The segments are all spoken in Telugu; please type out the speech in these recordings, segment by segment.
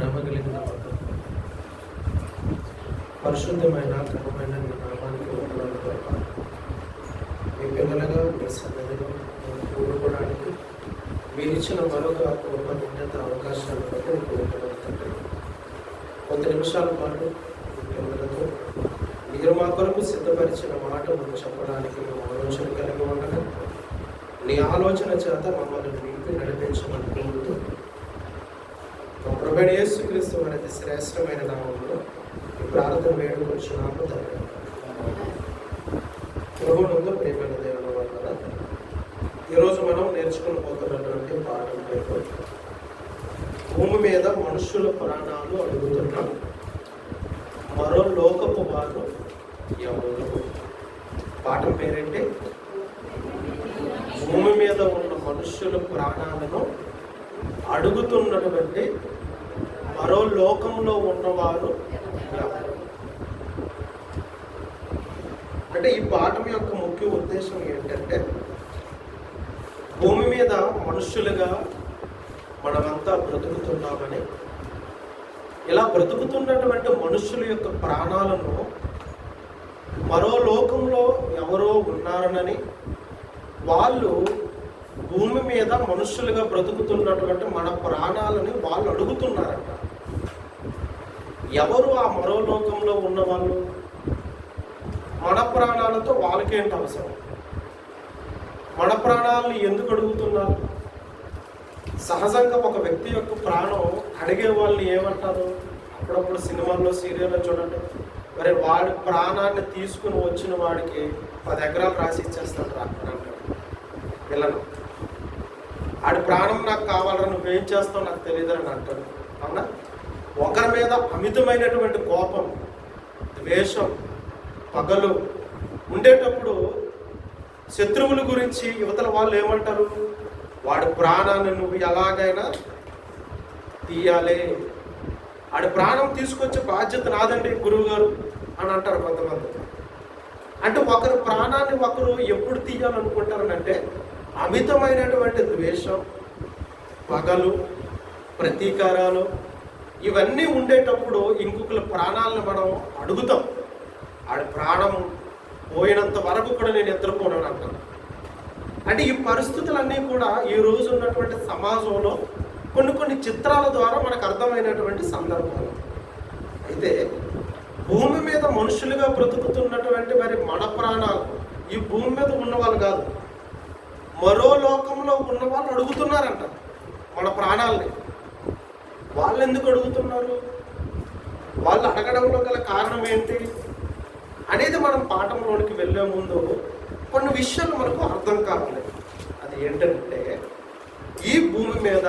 ప్రేమ కలిగిన పరిశుద్ధమైన ఘనమైన మీ నామానికి వందనాలు. మీ పిల్లలుగా మీ సన్నిధిలో కూడుకోవడానికి మీరు ఇచ్చిన మరొక గొప్ప నిండిత అవకాశాలను బట్టి కూడుకోవడానికి కొద్ది నిమిషాల పాటు మీ పిల్లలతో మీరు మా కొరకు సిద్ధపరిచిన మాట మనం చెప్పడానికి మేము ఆలోచన కలిగి ఉండగా నీ ఆలోచన చేత మమ్మల్ని నింపి నడిపించమని కోరుతూ మా ప్రభువైన యేసుక్రీస్తు వారి అతి శ్రేష్టమైన నామంలో ఈ ప్రార్థన వేడుకొచ్చున్నాము తండ్రి. ప్రభువునందు ప్రియమైన దేవుని వల్ల ఈరోజు మనం నేర్చుకుని పోతున్నటువంటి పాఠం పేరు భూమి మీద మనుషుల ప్రాణాలు అడుగుతున్నాం, మరో లోకపు వారు ఎవరు? పాఠం పేరేంటి? భూమి మీద ఉన్న మనుషుల ప్రాణాలను అడుగుతున్నటువంటి మరో లోకంలో ఉన్నవారు ఎవరు? అంటే ఈ పాఠం యొక్క ముఖ్య ఉద్దేశం ఏంటంటే, భూమి మీద మనుషులుగా మనమంతా బ్రతుకుతున్నామని, ఇలా బ్రతుకుతున్నటువంటి మనుషుల యొక్క ప్రాణాలను మరో లోకంలో ఎవరో ఉన్నారనని, వాళ్ళు భూమి మీద మనుషులుగా బ్రతుకుతున్నటువంటి మన ప్రాణాలని వాళ్ళు అడుగుతున్నారంట. ఎవరు ఆ మరో లోకంలో ఉన్నవాళ్ళు? మన ప్రాణాలతో వాళ్ళకేంటి అవసరం? మన ప్రాణాలను ఎందుకు అడుగుతున్నారు? సహజంగా ఒక వ్యక్తి యొక్క ప్రాణం అడిగే వాళ్ళని ఏమంటారు? అప్పుడప్పుడు సినిమాల్లో సీరియల్లో చూడండి, మరి వాడి ప్రాణాన్ని తీసుకుని వచ్చిన వాడికి 10 ఎకరాలు రాసి ఇచ్చేస్తాడు రా అంటారు పిల్లలు. ఆడి ప్రాణం నాకు కావాలని నువ్వేం చేస్తావు నాకు తెలియదని అంటాడు. అవునా? ఒకరి మీద అమితమైనటువంటి కోపం, ద్వేషం, పగలు ఉండేటప్పుడు శత్రువుల గురించి యువతల వాళ్ళు ఏమంటారు? వాడి ప్రాణాన్ని నువ్వు ఎలాగైనా తీయాలి, ఆడి ప్రాణం తీసుకొచ్చే బాధ్యత నాదండి గురువు గారు అని అంటారు కొంతమంది. అంటే ఒకరి ప్రాణాన్ని ఒకరు ఎప్పుడు తీయాలనుకుంటారనంటే, అమితమైనటువంటి ద్వేషం, పగలు, ప్రతీకారాలు ఇవన్నీ ఉండేటప్పుడు ఇంకొకరి ప్రాణాలను మనం అడుగుతాం. ఆడి ప్రాణం పోయినంత వరకు కూడా నేను నిద్రపోనని అంటాను. అంటే ఈ పరిస్థితులన్నీ కూడా ఈ రోజు ఉన్నటువంటి సమాజంలో కొన్ని చిత్రాల ద్వారా మనకు అర్థమైనటువంటి సందర్భాలు. అయితే భూమి మీద మనుషులుగా బ్రతుకుతున్నటువంటి మరి మన ప్రాణాలు ఈ భూమి మీద ఉన్నవాళ్ళు కాదు, మరో లోకంలో ఉన్న వాళ్ళు అడుగుతున్నారంట మన ప్రాణాలని. వాళ్ళు ఎందుకు అడుగుతున్నారు? వాళ్ళు అడగడంలో గల కారణం ఏంటి అనేది మనం పాఠంలోనికి వెళ్ళే ముందు కొన్ని విషయాలు మనకు అర్థం కావాలి. అది ఏంటంటే, ఈ భూమి మీద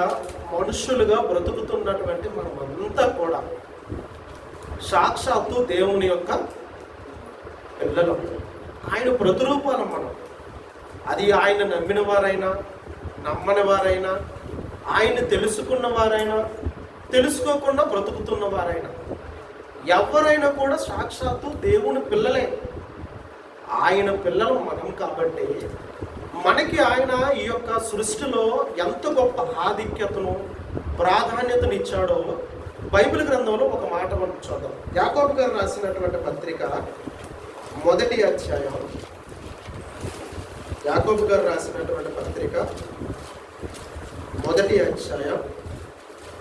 మనుషులుగా బ్రతుకుతున్నటువంటి మనమంతా కూడా సాక్షాత్తు దేవుని యొక్క పిల్లలు. ఆయన ప్రతిరూపాలం మనం. అది ఆయన నమ్మిన వారైనా నమ్మని వారైనా, ఆయన తెలుసుకున్న వారైనా తెలుసుకోకుండా బ్రతుకుతున్న వారైనా, ఎవరైనా కూడా సాక్షాత్తు దేవుని పిల్లలే. ఆయన పిల్లలు మనం కాబట్టి మనకి ఆయన ఈ యొక్క సృష్టిలో ఎంత గొప్ప ఆధిక్యతను ప్రాధాన్యతనిచ్చాడో బైబిల్ గ్రంథంలో ఒక మాట మనం చూద్దాం. యాకోబు గారు రాసినటువంటి పత్రిక 1వ అధ్యాయం, యాకోబు గారు రాసినటువంటి పత్రిక 1వ అధ్యాయం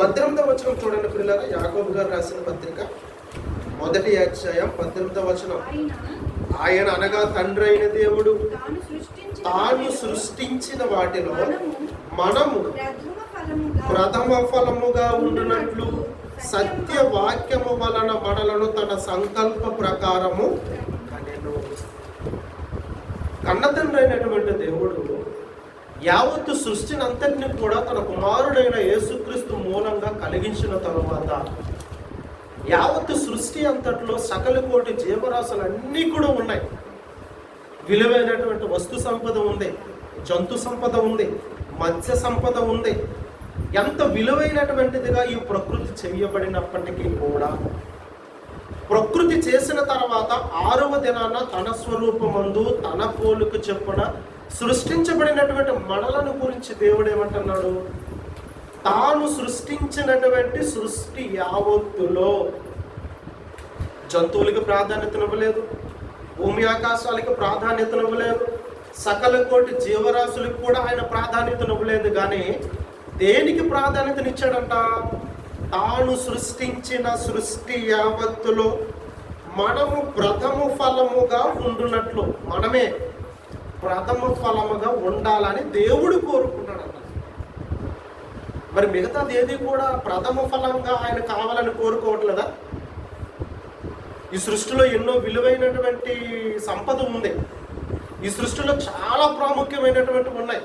18వ వచనం చూడండి పిల్లలారా. యాకోబు గారు రాసిన పత్రిక 1వ అధ్యాయం 18వ వచనం. ఆయన అనగా తండ్రి అయిన దేవుడు తాను సృష్టించిన వాటిలో మనము ప్రథమ ఫలముగా ఉండునట్లు సత్యవాక్యము వలన మనలను తన సంకల్ప ప్రకారము కనెను. కన్నతండ్రి అయినటువంటి దేవుడు యావత్తు సృష్టిని అంతటిని కూడా తన కుమారుడైన యేసుక్రీస్తు మూలంగా కలిగించిన తరువాత యావత్తు సృష్టి అంతట్లో సకల కోటి జీవరాశులన్నీ కూడా ఉన్నాయి. విలువైనటువంటి వస్తు సంపద ఉంది, జంతు సంపద ఉంది, మత్స్య సంపద ఉంది. ఎంత విలువైనటువంటిదిగా ఈ ప్రకృతి చేయబడినప్పటికీ కూడా ప్రకృతి చేసిన తర్వాత 6వ దినాన తన స్వరూపమందు తన పోలుకు చెప్పున సృష్టించబడినటువంటి మనలను గురించి దేవుడు ఏమంటున్నాడు? తాను సృష్టించినటువంటి సృష్టి యావత్తులో జంతువులకి ప్రాధాన్యతనివ్వలేదు, భూమి ఆకాశాలకి ప్రాధాన్యతనివ్వలేదు, సకల కోటి జీవరాశులకు కూడా ఆయన ప్రాధాన్యతనివ్వలేదు. కానీ దేనికి ప్రాధాన్యతనిచ్చాడంట? తాను సృష్టించిన సృష్టి యావత్తులో మనము ప్రథమ ఫలముగా ఉండునట్లు, మనమే ప్రథమ ఫలముగా ఉండాలని దేవుడు కోరుకున్నాడంట. మరి మిగతాది ఏది కూడా ప్రథమ ఫలంగా ఆయన కావాలని కోరుకోవట్లేదా? ఈ సృష్టిలో ఎన్నో విలువైనటువంటి సంపద ఉంది, ఈ సృష్టిలో చాలా ప్రాముఖ్యమైనటువంటివి ఉన్నాయి.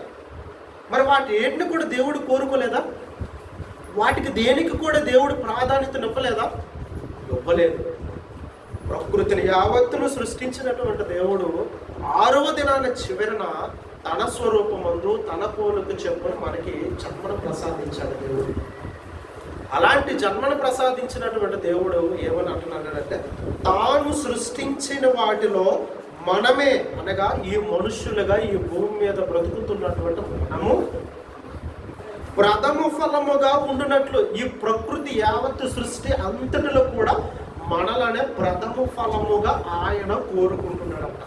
మరి వాటి ఏంటిని కూడా దేవుడు కోరుకోలేదా? వాటికి దేనికి కూడా దేవుడు ప్రాధాన్యతనివ్వలేదా? ఇవ్వలేదు. ప్రకృతిని యావత్తును సృష్టించినటువంటి దేవుడు 6వ దినాన చివరన తన స్వరూపమందు తన పోలుకు చెప్పున మనకి జన్మను ప్రసాదించాడు దేవుడు. అలాంటి జన్మను ప్రసాదించినటువంటి దేవుడు ఏమని అంటున్నాడంటే, తాను సృష్టించిన వాటిలో మనమే, అనగా ఈ మనుష్యులుగా ఈ భూమి మీద బ్రతుకుతున్నటువంటి మనము ప్రథమ ఫలముగా ఉండునట్లు, ఈ ప్రకృతి యావత్తు సృష్టి అంతటిలో కూడా మనలనే ప్రథమ ఫలముగా ఆయన కోరుకుంటున్నాడంట.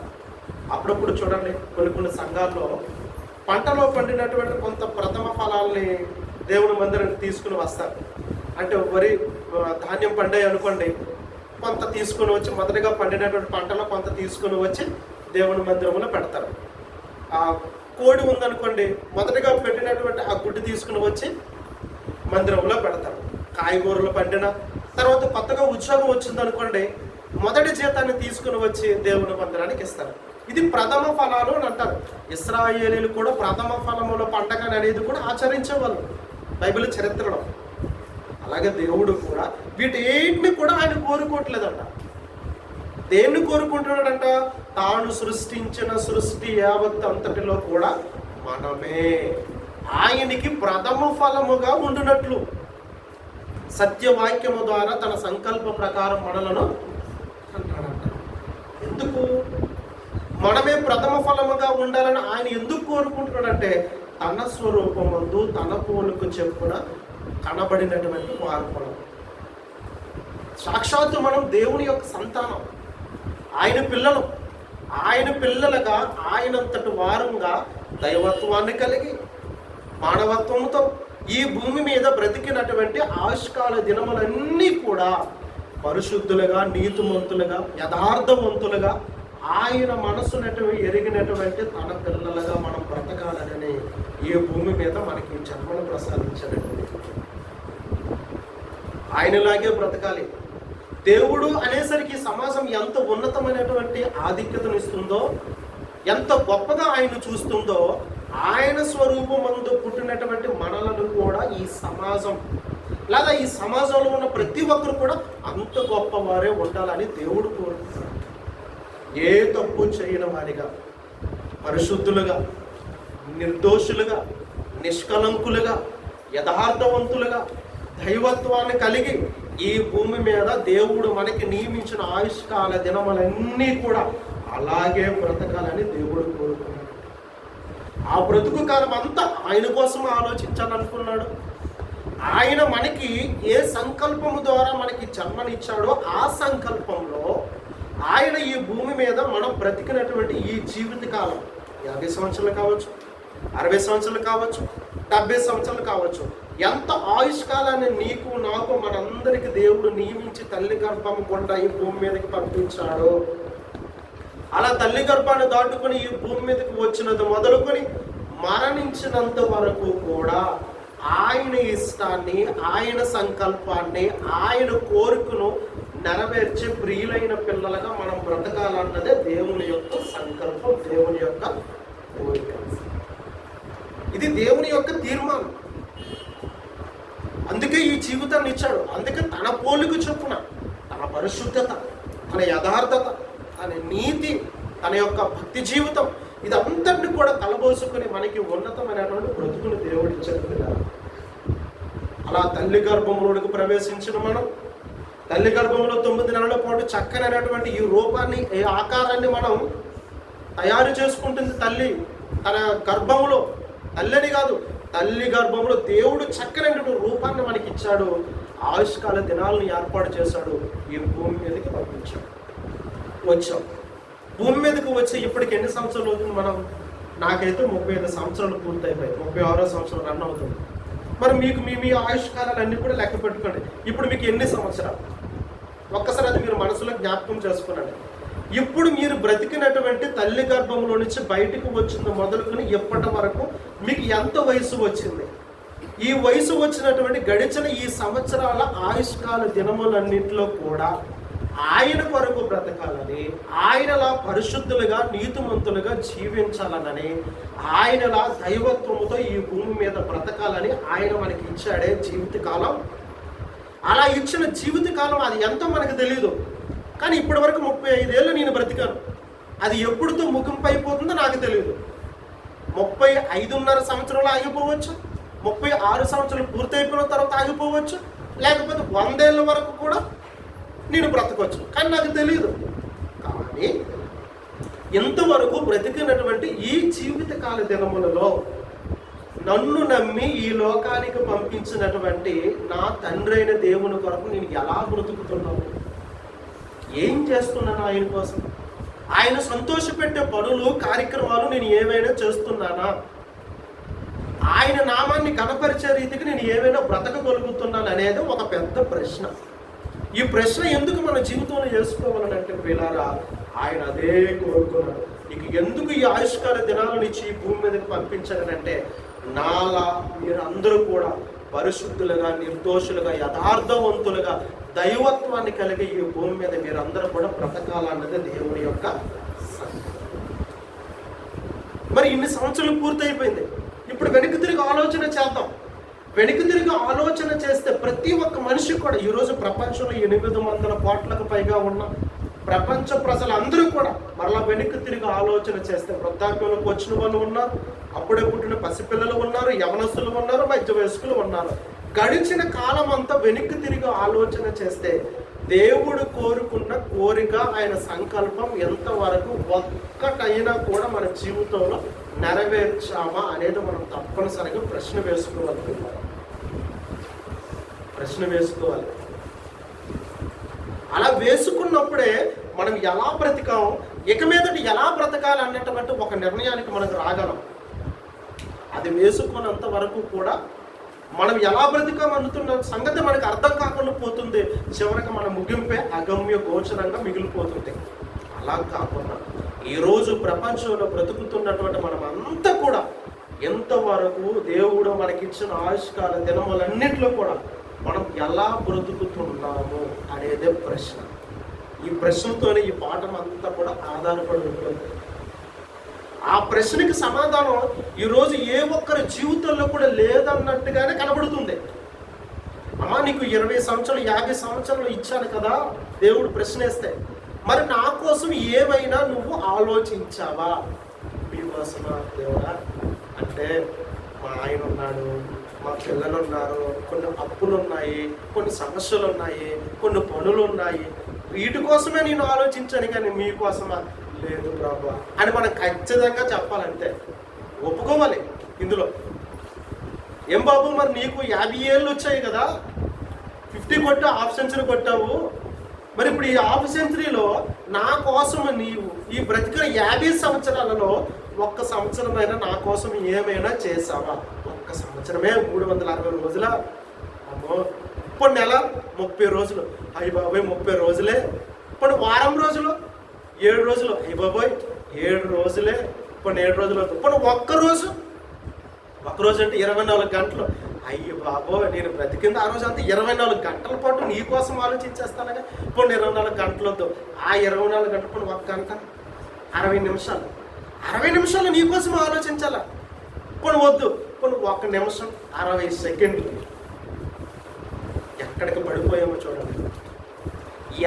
అప్పుడప్పుడు చూడండి, కొన్ని సంఘాల్లో పంటలో పండినటువంటి కొంత ప్రథమ ఫలాల్ని దేవుని మందిరానికి తీసుకుని వస్తారు. అంటే వరి ధాన్యం పండాయి అనుకోండి, కొంత తీసుకుని వచ్చి మొదటిగా పండినటువంటి పంటలో కొంత తీసుకుని వచ్చి దేవుని మందిరంలో పెడతారు. ఆ కోడి ఉందనుకోండి, మొదటిగా పెట్టినటువంటి ఆ గుడ్డు తీసుకుని వచ్చి మందిరంలో పెడతారు. కాయగూరలు పండిన తర్వాత కొత్తగా ఉద్యోగం వచ్చిందనుకోండి, మొదటి జీతాన్ని తీసుకుని వచ్చి దేవుని మందిరానికి ఇస్తారు. ఇది ప్రథమ ఫలాలు అని అంటారు. ఇశ్రాయేలీలు కూడా ప్రథమ ఫలముల పండగ అనేది కూడా ఆచరించేవాళ్ళు బైబిల్ చరిత్రలో. అలాగే దేవుడు కూడా వీటిని కూడా ఆయన కోరుకోవట్లేదంట. దేన్ని కోరుకుంటున్నాడంట? తాను సృష్టించిన సృష్టి యావత్ అంతటిలో కూడా మనమే ఆయనకి ప్రథమ ఫలముగా ఉండునట్లు సత్యవాక్యము ద్వారా తన సంకల్ప ప్రకారం మనలను అంటాడంట. ఎందుకు మనమే ప్రథమ ఫలముగా ఉండాలని ఆయన ఎందుకు కోరుకుంటున్నాడంటే, తన స్వరూపమందు తన పోలుకు చెప్పున కనబడినటువంటి వారు. సాక్షాత్తు మనం దేవుని యొక్క సంతానం, ఆయన పిల్లలు. ఆయన పిల్లలుగా ఆయనంతటి వారంగా దైవత్వాన్ని కలిగి మానవత్వంతో ఈ భూమి మీద బ్రతికినటువంటి ఆయుష్కాల దినములన్నీ కూడా పరిశుద్ధులుగా, నీతిమంతులుగా, యథార్థవంతులుగా, ఆయన మనసునటు ఎరిగినటువంటి తన పిల్లలుగా మనం బ్రతకాలని ఈ భూమి మీద మనకి జన్మను ప్రసాదించాడండి. ఆయనలాగే బ్రతకాలి. దేవుడు అనేసరికి సమాజం ఎంత ఉన్నతమైనటువంటి ఆధిక్యతను ఇస్తుందో, ఎంత గొప్పగా ఆయన చూస్తుందో, ఆయన స్వరూపమందు పుట్టినటువంటి మనలను కూడా ఈ సమాజం లేదా ఈ సమాజంలో ఉన్న ప్రతి ఒక్కరు కూడా అంత గొప్పవారే ఉండాలని దేవుడు కోరుకుంటున్నాడు. ఏ తప్పు చేయని వారిగా, పరిశుద్ధులుగా, నిర్దోషులుగా, నిష్కలంకులుగా, యథార్థవంతులుగా, దైవత్వాన్ని కలిగి ఈ భూమి మీద దేవుడు మనకి నియమించిన ఆయుష్కాల దినములన్నీ కూడా అలాగే బ్రతకాలని దేవుడు కోరుకున్నాడు. ఆ బ్రతుకు కాలం అంతా ఆయన కోసం ఆలోచించాలనుకున్నాడు. ఆయన మనకి ఏ సంకల్పము ద్వారా మనకి జన్మనిచ్చాడో ఆ సంకల్పంలో ఆయన ఈ భూమి మీద మనం బ్రతికినటువంటి ఈ జీవిత కాలం 50 సంవత్సరాలు కావచ్చు, 60 సంవత్సరాలు కావచ్చు, 70 సంవత్సరాలు కావచ్చు, ఎంత ఆయుష్కాలాన్ని నీకు నాకు మనందరికి దేవుడు నియమించి తల్లి గర్భం గుండా ఈ భూమి మీదకి పంపించాడు. అలా తల్లి గర్భాన్ని దాటుకొని ఈ భూమి మీదకి వచ్చినది మొదలుకొని మరణించినంత వరకు కూడా ఆయన ఇష్టాన్ని, ఆయన సంకల్పాన్ని, ఆయన కోరికను నెరవేర్చే ప్రియులైన పిల్లలుగా మనం బ్రతకాలన్నదే దేవుని యొక్క సంకల్పం, దేవుని యొక్క కోరిక. ఇది దేవుని యొక్క తీర్మానం. అందుకే ఈ జీవితాన్ని ఇచ్చాడు. అందుకే తన పోలిక చొప్పున తన పరిశుద్ధత, తన యథార్థత, తన నీతి, తన యొక్క భక్తి జీవితం ఇదంతటిని కూడా కలబోసుకుని మనకి ఉన్నతమైనటువంటి బ్రతుకుని దేవుడు ఇచ్చాడు కదా. అలా తల్లి గర్భంలోకి ప్రవేశించిన మనం తల్లి గర్భంలో 9 నెలల పాటు చక్కనైనటువంటి ఈ రూపాన్ని, ఈ ఆకారాన్ని మనం తయారు చేసుకుంటుంది తల్లి తన గర్భంలో. తల్లిని కాదు, తల్లి గర్భంలో దేవుడు చక్కనైనటువంటి రూపాన్ని మనకి ఇచ్చాడు. ఆయుష్కాల దినాలను ఏర్పాటు చేశాడు. ఈ భూమి మీదకి పంపించాడు. వచ్చాం. భూమి మీదకి వచ్చి ఇప్పటికి ఎన్ని సంవత్సరాలు అవుతుంది? నాకైతే 35 సంవత్సరాలు పూర్తయిపోయాయి. 36వ సంవత్సరం రన్ అవుతుంది. మరి మీకు మీ ఆయుష్కాలాలు అన్నీ కూడా లెక్క పెట్టుకోండి. ఇప్పుడు మీకు ఎన్ని సంవత్సరాలు? ఒక్కసారి అది మీరు మనసులో జ్ఞాపకం చేసుకున్నాడు. ఇప్పుడు మీరు బ్రతికినటువంటి తల్లి గర్భంలో నుంచి బయటకు వచ్చింది మొదలుకొని ఇప్పటి వరకు మీకు ఎంత వయసు వచ్చింది? ఈ వయసు వచ్చినటువంటి గడిచిన ఈ సంవత్సరాల ఆయుష్కాల దినములన్నింటిలో కూడా ఆయన కొరకు బ్రతకాలని, ఆయనలా పరిశుద్ధులుగా నీతిమంతులుగా జీవించాలనని, ఆయనలా దైవత్వముతో ఈ భూమి మీద బ్రతకాలని ఆయన మనకి ఇచ్చాడే జీవితకాలం. అలా ఇచ్చిన జీవితకాలం అది ఎంతో మనకు తెలియదు. కానీ ఇప్పటి వరకు 35 ఏళ్ళు నేను బ్రతికాను. అది ఎప్పుడుతో ముగింపు అయిపోతుందో నాకు తెలియదు. 35.5 సంవత్సరాలు ఆగిపోవచ్చు, 36 సంవత్సరాలు పూర్తయిపోయిన తర్వాత ఆగిపోవచ్చు, లేకపోతే 100 ఏళ్ళ వరకు కూడా నేను బ్రతకొచ్చు. కానీ నాకు తెలియదు. కానీ ఇంతవరకు బ్రతికినటువంటి ఈ జీవితకాల దినములలో నన్ను నమ్మి ఈ లోకానికి పంపించినటువంటి నా తండ్రి అయిన దేవుని కొరకు నేను ఎలా బ్రతుకుతున్నాను? ఏం చేస్తున్నాను ఆయన కోసం? ఆయన సంతోషపెట్టే పనులు, కార్యక్రమాలు నేను ఏమైనా చేస్తున్నానా? ఆయన నామాన్ని కనపరిచే రీతికి నేను ఏమైనా బ్రతకగలుగుతున్నాను అనేది ఒక పెద్ద ప్రశ్న. ఈ ప్రశ్న ఎందుకు మన జీవితంలో చేసుకోవాలని అంటే పిల్లారా, ఆయన అదే కోరుకున్నాడు. నీకు ఎందుకు ఈ ఆయుష్కాల దినాలను ఇచ్చి ఈ భూమి మీదకి పంపించానంటే, నాలా మీరందరూ కూడా పరిశుద్ధులుగా, నిర్దోషులుగా, యథార్థవంతులుగా, దైవత్వాన్ని కలిగి ఈ భూమి మీద మీరందరూ కూడా బ్రతకాలన్నది దేవుని యొక్క సంకల్పం. మరి ఇన్ని సంవత్సరాలు పూర్తయిపోయింది. ఇప్పుడు వెనక్కి తిరిగి ఆలోచన చేద్దాం. వెనక్కి తిరిగి ఆలోచన చేస్తే ప్రతి ఒక్క మనిషి కూడా ఈరోజు ప్రపంచంలో 800 కోట్లకు పైగా ఉన్న ప్రపంచ ప్రజలందరూ కూడా మరలా వెనక్కి తిరిగి ఆలోచన చేస్తే వృద్ధాప్యంలోకి వచ్చిన వాళ్ళు ఉన్నారు, అప్పుడే పుట్టిన పసిపిల్లలు ఉన్నారు, యవనస్తులు ఉన్నారు, మధ్య వయస్కులు ఉన్నారు. గడిచిన కాలం అంతా వెనక్కి తిరిగి ఆలోచన చేస్తే దేవుడు కోరుకున్న కోరిక, ఆయన సంకల్పం ఎంతవరకు ఒక్కటైనా కూడా మన జీవితంలో నెరవేర్చామా అనేది మనం తప్పనిసరిగా ప్రశ్న వేసుకోవాలి. అలా వేసుకున్నప్పుడే మనం ఎలా బ్రతికాం, ఇక మీదటి ఎలా బ్రతకాలి అన్నటువంటి ఒక నిర్ణయానికి మనకు రాగలం. అది వేసుకున్నంత వరకు కూడా మనం ఎలా బ్రతికాం అందుతున్న సంగతి మనకు అర్థం కాకుండా పోతుంది. చివరికి మన ముగింపే అగమ్య గోచరంగా మిగిలిపోతుంది. అలా కాకుండా ఈరోజు ప్రపంచంలో బ్రతుకుతున్నటువంటి మనం అంతా కూడా ఎంతవరకు దేవుడు మనకిచ్చిన ఆయుష్కాల దినములన్నింటిలో కూడా మనం ఎలా బ్రతుకుతున్నాము అనేదే ప్రశ్న. ఈ ప్రశ్నతోనే ఈ పాఠం అంతా కూడా ఆధారపడి ఉంటుంది. ఆ ప్రశ్నకి సమాధానం ఈరోజు ఏ ఒక్కరి జీవితంలో కూడా లేదన్నట్టుగానే కనబడుతుంది. అమ్మా, నీకు 20 సంవత్సరాలు 50 సంవత్సరాలు ఇచ్చాను కదా దేవుడు ప్రశ్నేస్తే, మరి నా కోసం ఏమైనా నువ్వు ఆలోచించావా? మీకోసమా దేవుడా అంటే, మా ఆయన ఉన్నాడు, మా పిల్లలు ఉన్నారు, కొన్ని అప్పులు ఉన్నాయి, కొన్ని సమస్యలు ఉన్నాయి, కొన్ని పనులు ఉన్నాయి, వీటి కోసమే నేను ఆలోచించాను కానీ మీకోసమా? లేదు ప్రభా అని మనం ఖచ్చితంగా చెప్పాలంటే ఒప్పుకోవాలి. ఇందులో ఏం బాబు, మరి నీకు 50 ఏళ్ళు వచ్చాయి కదా, 50 కొట్టా, హాఫ్ సెంచరీ కొట్టావు, మరి ఇప్పుడు ఈ హాఫ్ సెంచరీలో నా కోసం నీవు ఈ బ్రతికిన 50 సంవత్సరాలలో ఒక్క సంవత్సరమైనా నా కోసం ఏమైనా చేసావా? ఒక్క సంవత్సరమే 360 రోజుల, అమ్మో ఇప్పుడు నెల 30 రోజులు, అయ్యి బాబోయ్ 30 రోజులే. ఇప్పుడు వారం రోజులు 7 రోజులు, అయ్యి బాబోయ్ 7 రోజులే. ఇప్పుడు 7 రోజులు అవుతుంది. ఇప్పుడు ఒక్కరోజు అంటే 24 గంటలు, అయ్యి బాబోయ్ నేను బ్రతికింది ఆ రోజు అంతా 24 గంటల పాటు నీ కోసం ఆలోచించేస్తానగా. ఇప్పుడు 24 గంటలు వద్దు, ఆ 24 గంటలు ఇప్పుడు 1 గంట 60 నిమిషాలు, 60 నిమిషాలు నీ కోసం ఆలోచించాలా? ఇప్పుడు వద్దు, ఇప్పుడు 1 నిమిషం 60 సెకండ్లు. ఎక్కడికి పడిపోయామో చూడండి.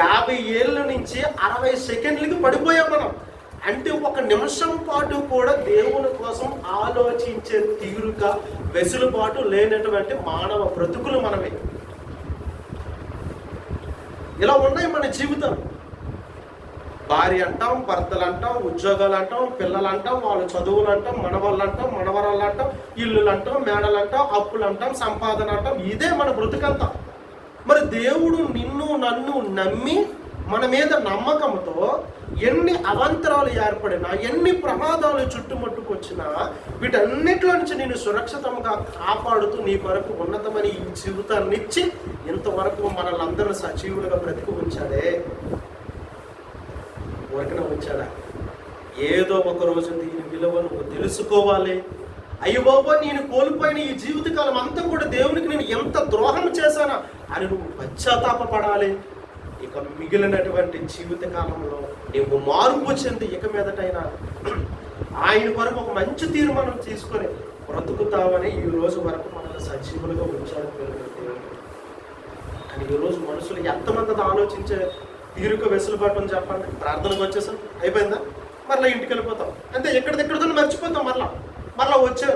50 ఏళ్ళ నుంచి 60 సెకండ్లకి పడిపోయాం మనం. అంటే 1 నిమిషం పాటు కూడా దేవుని కోసం ఆలోచించే తీరుక, వెసులుబాటు లేనటువంటి మానవ బ్రతుకులు మనమే. ఇలా ఉన్నాయి మన జీవితం. భార్య అంటాం, భర్తలు అంటాం, ఉద్యోగాలు అంటాం, పిల్లలు అంటాం, వాళ్ళ చదువులు అంటాం, మనవాళ్ళు అంటాం, మనవరాళ్ళు అంటాం, ఇల్లులు అంటాం, మేడలు అంటాం, అప్పులు అంటాం, సంపాదన అంటాం. ఇదే మన బ్రతుకంతా. మరి దేవుడు నిన్ను నన్ను నమ్మి మన మీద నమ్మకంతో ఎన్ని అవాంతరాలు ఏర్పడినా, ఎన్ని ప్రమాదాలు చుట్టుముట్టుకొచ్చినా వీటన్నిటిలో నుంచి నేను సురక్షితంగా కాపాడుతూ నీ కొరకు ఉన్నతమని ఈ జీవితాన్ని ఇచ్చి ఇంతవరకు మనల్ని అందరూ సజీవులుగా బ్రతికి ఉంచాడే. ఊరికనే ఉంచాడా? ఏదో ఒక రోజు దీని విలువ నువ్వు తెలుసుకోవాలి. అయ్యో బాబా, నేను కోల్పోయిన ఈ జీవితకాలం అంతా కూడా దేవునికి నేను ఎంత ద్రోహం చేశానా అని నువ్వు పశ్చాత్తాపపడాలి. ఇక మిగిలినటువంటి జీవితకాలంలో నువ్వు మార్పు చెంది ఇక మీదటైనా ఆయన కొరకు ఒక మంచి తీర్మానం తీసుకొని బ్రతుకుతావని ఈ రోజు వరకు మనల్ని సజీవులుగా ఉంచాడు దేవుడు. కానీ ఈరోజు మనుషులు ఎంతమంది ఆలోచించే తీరుక వెసులుబాటు చెప్పండి. ప్రార్థనకు వచ్చేసాం, అయిపోయిందా, మరలా ఇంటికి వెళ్ళిపోతాం అంతే. ఎక్కడిదెక్కడితో మర్చిపోతాం. మరలా వచ్చే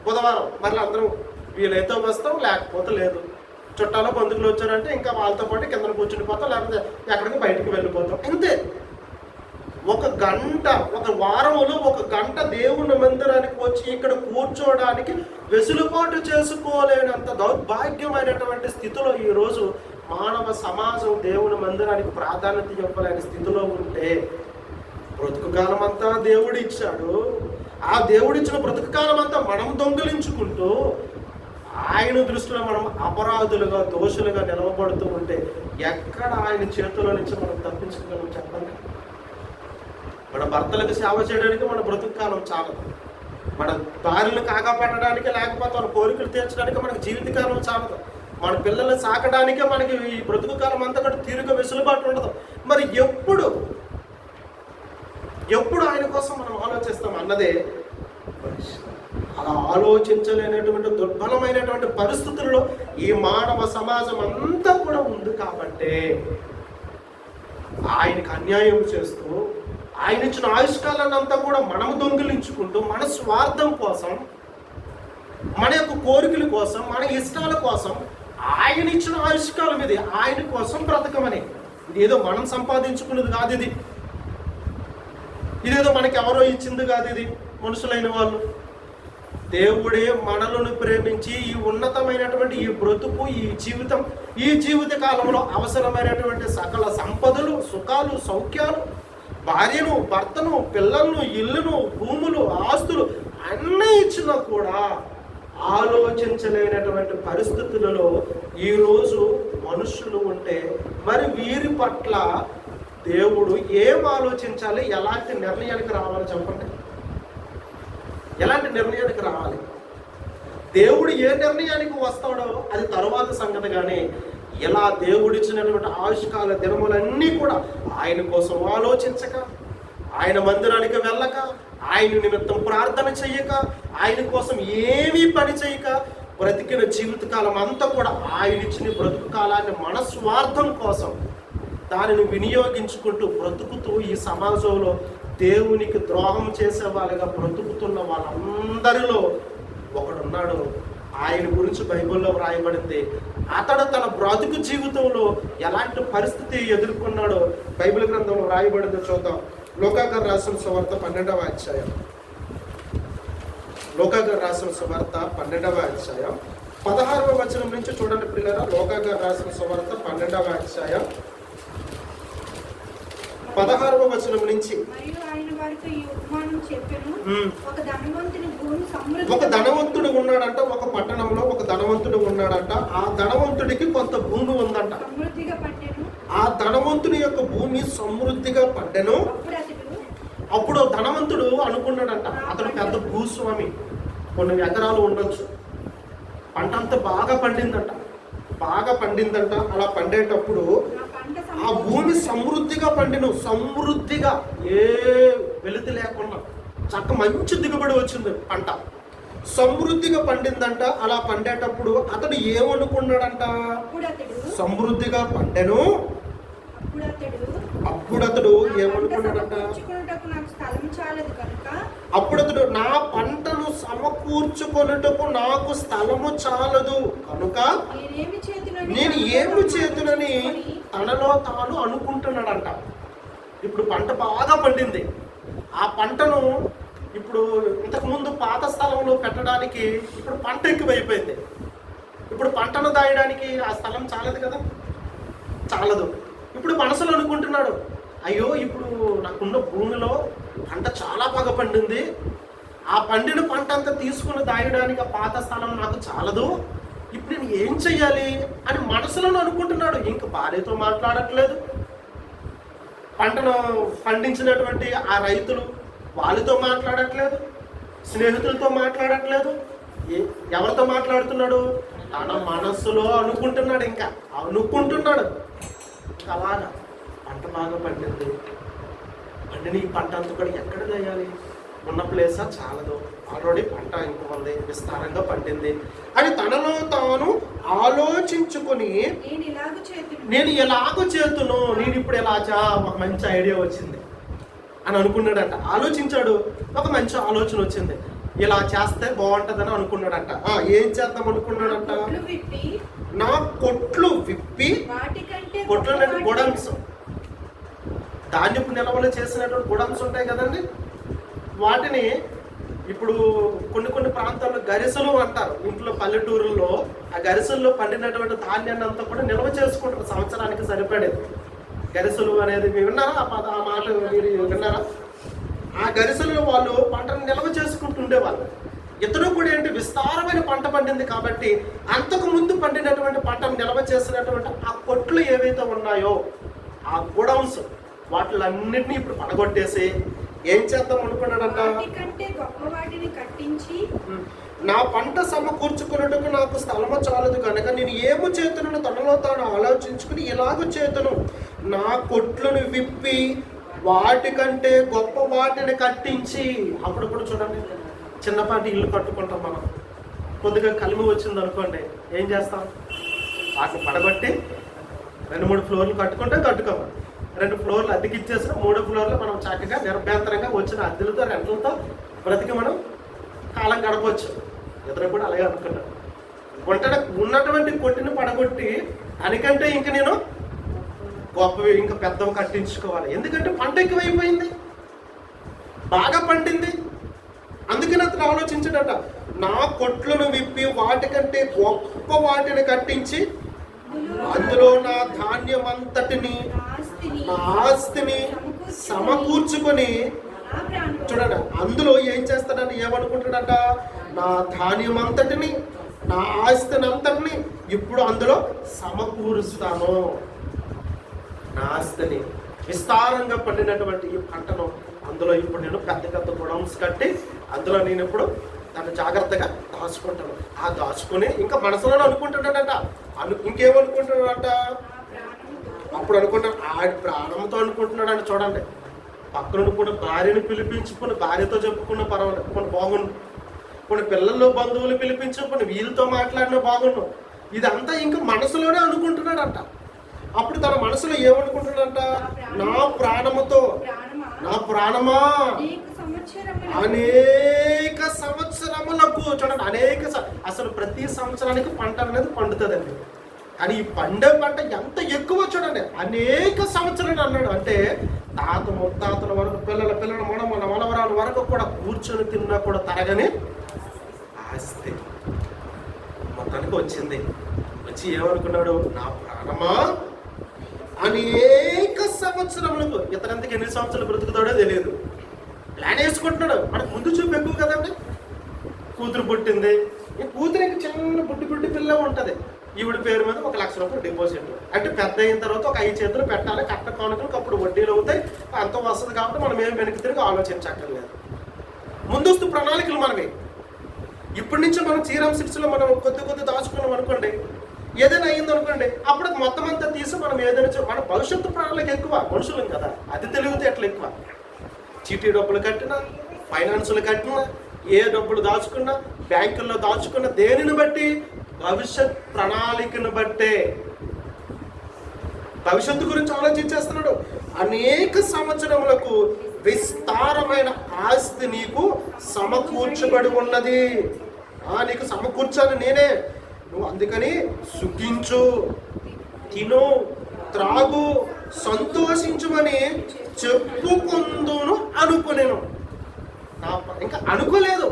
బుధవారం మరలా అందరం వీలైతే వస్తాం, లేకపోతే లేదు. చుట్టాలో బంధువులు వచ్చారంటే ఇంకా వాళ్ళతో పాటు కింద కూర్చుని పోతాం, లేకపోతే ఎక్కడికి బయటికి వెళ్ళిపోతాం అంతే. ఒక గంట, ఒక వారంలో ఒక గంట దేవుని మందిరానికి వచ్చి ఇక్కడ కూర్చోవడానికి వెసులుబాటు చేసుకోలేనంత దౌర్భాగ్యమైనటువంటి స్థితిలో ఈరోజు మానవ సమాజం దేవుని మందిరానికి ప్రాధాన్యత ఇవ్వలేని స్థితిలో ఉంటే, బ్రతుకు కాలం అంతా దేవుడు ఇచ్చాడు. ఆ దేవుడిచ్చిన బ్రతుకు కాలం అంతా మనం దొంగిలించుకుంటూ ఆయన దృష్టిలో మనం అపరాధులుగా, దోషులుగా నిలవబడుతూ ఉంటే ఎక్కడ ఆయన చేతుల నుంచి మనం తప్పించుకోగలం చెప్పండి? మన భర్తలకు సేవ చేయడానికి మన బ్రతుకు కాలం చాలదు. మన భార్యలను కాకాపడడానికి, లేకపోతే మన కోరికలు తీర్చడానికి మనకు జీవితకాలం చాలదు. మన పిల్లల్ని సాకడానికే మనకి ఈ బ్రతుకు కాలం అంతా కూడా తీరుగా వెసులుబాటు ఉండదు. మరి ఎప్పుడు ఆయన కోసం మనం ఆలోచిస్తాం అన్నదే అలా ఆలోచించలేనటువంటి దుర్బలమైనటువంటి పరిస్థితుల్లో ఈ మానవ సమాజం అంతా కూడా ఉంది. కాబట్టి ఆయనకు అన్యాయం చేస్తూ, ఆయన ఇచ్చిన ఆయుష్కాలాన్ని అంతా కూడా మనం దొంగిలించుకుంటూ మన స్వార్థం కోసం, మన యొక్క కోరికల కోసం, మన ఇష్టాల కోసం ఆయన ఇచ్చిన ఆయుష్కాలం ఇది ఆయన కోసం బ్రతకమని. ఇది ఏదో మనం సంపాదించుకున్నది కాదు, ఇదేదో మనకి ఎవరో ఇచ్చింది కాదు. ఇది మనుషులైన వాళ్ళు దేవుడే మనలను ప్రేమించి ఈ ఉన్నతమైనటువంటి ఈ బ్రతుకు, ఈ జీవిత కాలంలో అవసరమైనటువంటి సకల సంపదలు, సుఖాలు, సౌఖ్యాలు, భార్యను, భర్తను, పిల్లలను, ఇల్లును, భూములు, ఆస్తులు అన్నీ ఇచ్చినా కూడా ఆలోచించలేనటువంటి పరిస్థితులలో ఈరోజు మనుషులు ఉంటే, మరి వీరి పట్ల దేవుడు ఏం ఆలోచించాలి, ఎలాంటి నిర్ణయానికి రావాలి చెప్పండి? ఎలాంటి నిర్ణయానికి రావాలి? దేవుడు ఏ నిర్ణయానికి వస్తాడో అది తరువాత సంగతి. కానీ ఇలా దేవుడిచ్చినటువంటి ఆయుష్కాల దినములన్నీ కూడా ఆయన కోసం ఆలోచించక, ఆయన మందిరానికి వెళ్ళక, ఆయన నిమిత్తం ప్రార్థన చెయ్యక, ఆయన కోసం ఏమీ పని చేయక బ్రతికిన జీవితకాలం అంతా కూడా ఆయన ఇచ్చిన బ్రతుకు కాలాన్ని మన స్వార్థం కోసం దానిని వినియోగించుకుంటూ బ్రతుకుతూ ఈ సమాజంలో దేవునికి ద్రోహం చేసే వాళ్ళగా బ్రతుకుతున్న వాళ్ళందరిలో ఒకడున్నాడు. ఆయన గురించి బైబిల్లో వ్రాయబడింది. అతడు తన బ్రతుకు జీవితంలో ఎలాంటి పరిస్థితి ఎదుర్కొన్నాడో బైబిల్ గ్రంథంలో వ్రాయబడింది. చూద్దాం. లోకాగారు రాసిన సువార్త 12వ అధ్యాయం. లోకాగారు రాసిన సువార్త 12వ అధ్యాయం 16వ వచనం నుంచి చూడండి పిల్లరా. లోకాగారు రాసిన సువార్త 12వ అధ్యాయం 16వ వచనం నుంచి. ఒక ధనవంతుడు ఉన్నాడంట ఒక పట్టణంలో. ఒక ధనవంతుడు ఉన్నాడంట. ఆ ధనవంతుడికి కొంత భూమి ఉందంట. ఆ ధనవంతుని యొక్క భూమి సమృద్ధిగా పండెను. అప్పుడు ధనవంతుడు అనుకున్నాడంట, అతడు పెద్ద భూస్వామి, కొన్ని ఎకరాలు ఉండొచ్చు, పంట అంతా బాగా పండిందంట. అలా పండేటప్పుడు ఆ భూమి సమృద్ధిగా పండిను. సమృద్ధిగా, ఏ వెలితి లేకుండా చక్క మంచి దిగుబడి వచ్చింది. పంట సమృద్ధిగా పండిందంట. అలా పండేటప్పుడు అతడు ఏమనుకున్నాడంట? సమృద్ధిగా పండెను. అప్పుడు అతడు ఏమనుకున్నాడంట? అప్పుడు అతడు నా పంటను సమకూర్చుకొనుటకు నాకు స్థలము చాలదు కనుక నేను ఏమి చేతునని తనలో తాను అనుకుంటున్నాడంట. ఇప్పుడు పంట బాగా పండింది. ఆ పంటను ఇప్పుడు ఇంతకుముందు పాత స్థలంలో పెట్టడానికి ఇప్పుడు పంట ఎక్కువైపోయింది. ఇప్పుడు పంటను దాయడానికి ఆ స్థలం చాలదు కదా, చాలదు. ఇప్పుడు మనసులో అనుకుంటున్నాడు, అయ్యో ఇప్పుడు నాకున్న భూమిలో పంట చాలా బాగా పండింది, ఆ పండిన పంట అంతా తీసుకుని దాయడానికి ఆ పాత స్థలం నాకు చాలదు, ఇప్పుడు నేను ఏం చెయ్యాలి అని మనసులో అనుకుంటున్నాడు. ఇంక భార్యతో మాట్లాడట్లేదు, పంటను పండించినటువంటి ఆ రైతులు వాళ్ళతో మాట్లాడట్లేదు, స్నేహితులతో మాట్లాడట్లేదు. ఎవరితో మాట్లాడుతున్నాడు? తన మనస్సులో అనుకుంటున్నాడు. ఇంకా అనుకుంటున్నాడు. అలాగా పంట బాగా పండింది, పండిన ఈ పంట అంతా కూడా ఎక్కడ వేయాలి, ఉన్న ప్లేసా చాలదు, ఆల్రెడీ పంట ఇంకా ఉంది, విస్తారంగా పండింది అని తనలో తాను ఆలోచించుకొని నేను ఎలాగో చేతును, నేను ఇప్పుడు ఎలా ఒక మంచి ఐడియా వచ్చింది అని అనుకున్నాడంట. ఆలోచించాడు, ఒక మంచి ఆలోచన వచ్చింది, ఇలా చేస్తే బాగుంటుందని అనుకున్నాడంట. ఏం చేద్దాం అనుకున్నాడంట? నా కొట్లు విప్పి, కొట్లు అంటే గొడమ్స్, ధాన్యపు నిల్వలు చేసినటువంటి గొడమ్స్ ఉంటాయి కదండి, వాటిని ఇప్పుడు కొన్ని ప్రాంతాల్లో గరిసెలు అంటారు. ఇంట్లో పల్లెటూరుల్లో ఆ గరిసెల్లో పండినటువంటి ధాన్యాన్ని అంతా కూడా నిల్వ చేసుకుంటారు సంవత్సరానికి సరిపడేది. గరిసెలు అనేది విన్నారా? ఆ మాట మీరు విన్నారా? ఆ గరిసెలు వాళ్ళు పంటను నిల్వ చేసుకుంటుండేవాళ్ళు. ఇతను కూడా ఏంటి, విస్తారమైన పంట పండింది కాబట్టి అంతకు ముందు పండినటువంటి పంటను నిల్వ చేసినటువంటి ఆ కొట్లు ఏవైతే ఉన్నాయో, ఆ గోడౌన్స్, వాటిలన్నింటినీ ఇప్పుడు పడగొట్టేసి ఏం చేద్దాం అనుకున్నాడంట? నా పంట సమకూర్చుకున్నట్టుకు నాకు స్థలము చాలదు కనుక నేను ఏమో చేతును తనలో తాను ఆలోచించుకుని ఇలాగ చేతును, నా కొట్లను విప్పి వాటికంటే గొప్ప వాటిని కట్టించి. అప్పుడప్పుడు చూడండి, చిన్నపాటి ఇల్లు కట్టుకుంటాం మనం, కొద్దిగా కలిమి వచ్చింది అనుకోండి, ఏం చేస్తాం? వాటిని పడగొట్టి 2-3 ఫ్లోర్లు కట్టుకోవాలి. 2 ఫ్లోర్లు అద్దెకి ఇచ్చేసిన 3వ ఫ్లోర్లో మనం చక్కగా నిర్భ్యంతరంగా వచ్చిన అద్దెలతో రెంట్లతో బ్రతికి మనం కాలం గడపవచ్చు. ఇద్దరు కూడా అలాగే అనుకున్నాడు. ఉన్నటువంటి కొట్టిని పడగొట్టి దానికంటే ఇంక నేను గొప్పవి ఇంకా పెద్దవి కట్టించుకోవాలి. ఎందుకంటే పంట ఎక్కువైపోయింది, బాగా పండింది. అందుకని అతను ఆలోచించాడట, నా కొట్లను విప్పి వాటికంటే గొప్ప వాటిని కట్టించి అందులో నా ధాన్యం అంతటిని, నా ఆస్తిని సమకూర్చుకొని, చూడండి అందులో ఏం చేస్తాడని ఏమనుకుంటాడట? నా ధాన్యం అంతటిని, నా ఆస్తిని అంతటిని ఇప్పుడు అందులో సమకూరుస్తాను. నా ఆస్తిని, విస్తారంగా పండినటువంటి ఈ పంటను అందులో ఇప్పుడు నేను పెద్ద గొడౌన్స్ కట్టి అందులో నేను ఇప్పుడు దాన్ని జాగ్రత్తగా దాచుకుంటాను. ఆ దాచుకుని ఇంకా మనసులో అనుకుంటున్నాడట. ఇంకేమనుకుంటున్నాడట? అప్పుడు అనుకుంటాడు, ఆడి ప్రాణంతో అనుకుంటున్నాడని. చూడండి, పక్కన కూడా భార్యను పిలిపించుకుని భార్యతో చెప్పుకున్న పర్వాలేదు, కొన్ని బాగుండు, కొన్ని పిల్లల్లో బంధువులు పిలిపించుకుని వీళ్ళతో మాట్లాడిన బాగుండు. ఇదంతా ఇంకా మనసులోనే అనుకుంటున్నాడంట. అప్పుడు తన మనసులో ఏమనుకుంటున్నాడంట? నా ప్రాణముతో, నా ప్రాణమా, అనేక సంవత్సరములకు, చూడండి అసలు ప్రతి సంవత్సరానికి పంట అనేది పండుతుందండి. కానీ ఈ పండే పంట ఎంత ఎక్కువ చూడండి, అనేక సంవత్సరాలు అన్నాడు. అంటే తాత ముత్తాతల వరకు, పిల్లల మనవరాల వరకు కూడా కూర్చొని తిన్నా కూడా తరగని ఆస్తి మొత్తానికి వచ్చింది. వచ్చి ఏమనుకున్నాడు? నా ప్రాణమా, అనేక సంవత్సరములకు. ఇతరంతకి ఎన్ని సంవత్సరాలు బ్రతుకుతాడో తెలియదు. ప్లాన్ వేసుకుంటున్నాడు. మనకు ముందు చూపు ఎక్కువ కదండి. కూతురు పుట్టింది, ఈ కూతురికి చిన్న బుడ్డి పిల్ల ఉంటుంది, ఈవిడ పేరు మీద 1 లక్ష రూపాయలు డిపాజిట్. అంటే పెద్ద అయిన తర్వాత ఒక 5 చేతులు పెట్టాలి, కట్ట కానుకలకు అప్పుడు వడ్డీలు అవుతాయి, అంత వస్తుంది. కాబట్టి మనం ఏం వెనక్కి తిరిగి ఆలోచించక్కర్లేదు. ముందస్తు ప్రణాళికలు మనమే. ఇప్పటి నుంచి మనం శ్రీరామ్ సిటీలో మనం కొద్ది దాచుకున్నాం అనుకోండి, ఏదైనా అయింది అనుకోండి, అప్పుడు మొత్తం అంతా తీసి మనం ఏదైనా మన భవిష్యత్తు ప్రణాళిక ఎక్కువ. మనుషులం కదా, అది తెలివితేటలు ఎక్కువ. చీటీ డబ్బులు కట్టినా, ఫైనాన్సులు కట్టినా, ఏ డబ్బులు దాచుకున్నా, బ్యాంకుల్లో దాచుకున్నా, దేనిని బట్టి? భవిష్యత్ ప్రణాళికను బట్టే. భవిష్యత్తు గురించి ఆలోచించేస్తున్నాడు. అనేక సంవత్సరములకు విస్తారమైన ఆస్తి నీకు సమకూర్చబడి ఉన్నది. నీకు సమకూర్చాను నేనే, నువ్వు అందుకని సుఖించు, తిను, త్రాగు, సంతోషించుమని చెప్పుకుందును అనుకునేను. ఇంకా అనుకోలేదు,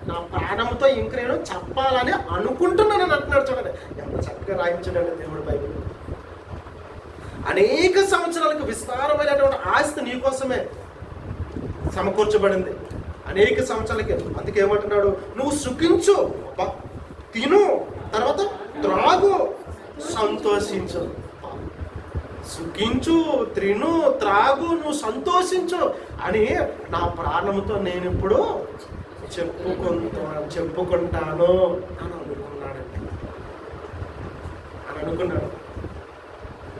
నా ప్రాణంతో ఇంక నేను చెప్పాలని అనుకుంటున్నానని అంటున్నాడు. చూడండి ఎంత చక్కగా రాయించాడండి దేవుడు బైబిల్. అనేక సంవత్సరాలకు విస్తారమైనటువంటి ఆస్తి నీకోసమే సమకూర్చబడింది, అనేక సంవత్సరాలకి. అందుకే ఏమంటున్నాడు, నువ్వు సుఖించు, తిను, తర్వాత త్రాగు, సంతోషించు. సుఖించు, త్రిను, త్రాగు, నువ్వు సంతోషించు అని నా ప్రాణంతో నేను ఇప్పుడు చెప్పుకుంటాను అని అనుకున్నాడు.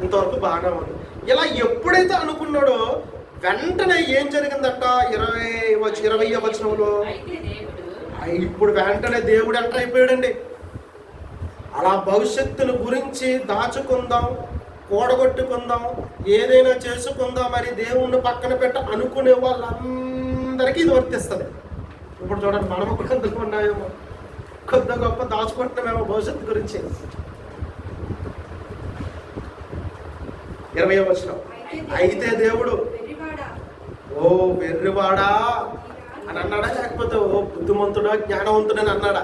ఇంతవరకు బాగా ఉంది. ఇలా ఎప్పుడైతే అనుకున్నాడో వెంటనే ఏం జరిగిందట? 20వ వచనంలో ఇప్పుడు వెంటనే దేవుడు ఎంటర్ అయిపోయాడండి. అలా భవిష్యత్తును గురించి దాచుకుందాం, కూడగొట్టుకుందాం, ఏదైనా చేసుకుందాం అని దేవుణ్ణి పక్కన పెట్టి అనుకునే వాళ్ళందరికీ ఇది వర్తిస్తుంది. ఇప్పుడు చూడండి, మనం కొందరు ఉన్నామేమో, కొద్ది గొప్ప దాచుకుంటున్నామేమో భవిష్యత్తు గురించి. 20వ వచనం, అయితే దేవుడు ఓ వెర్రివాడా అని అన్నాడా, లేకపోతే ఓ బుద్ధిమంతుడా, జ్ఞానవంతుడని అన్నాడా?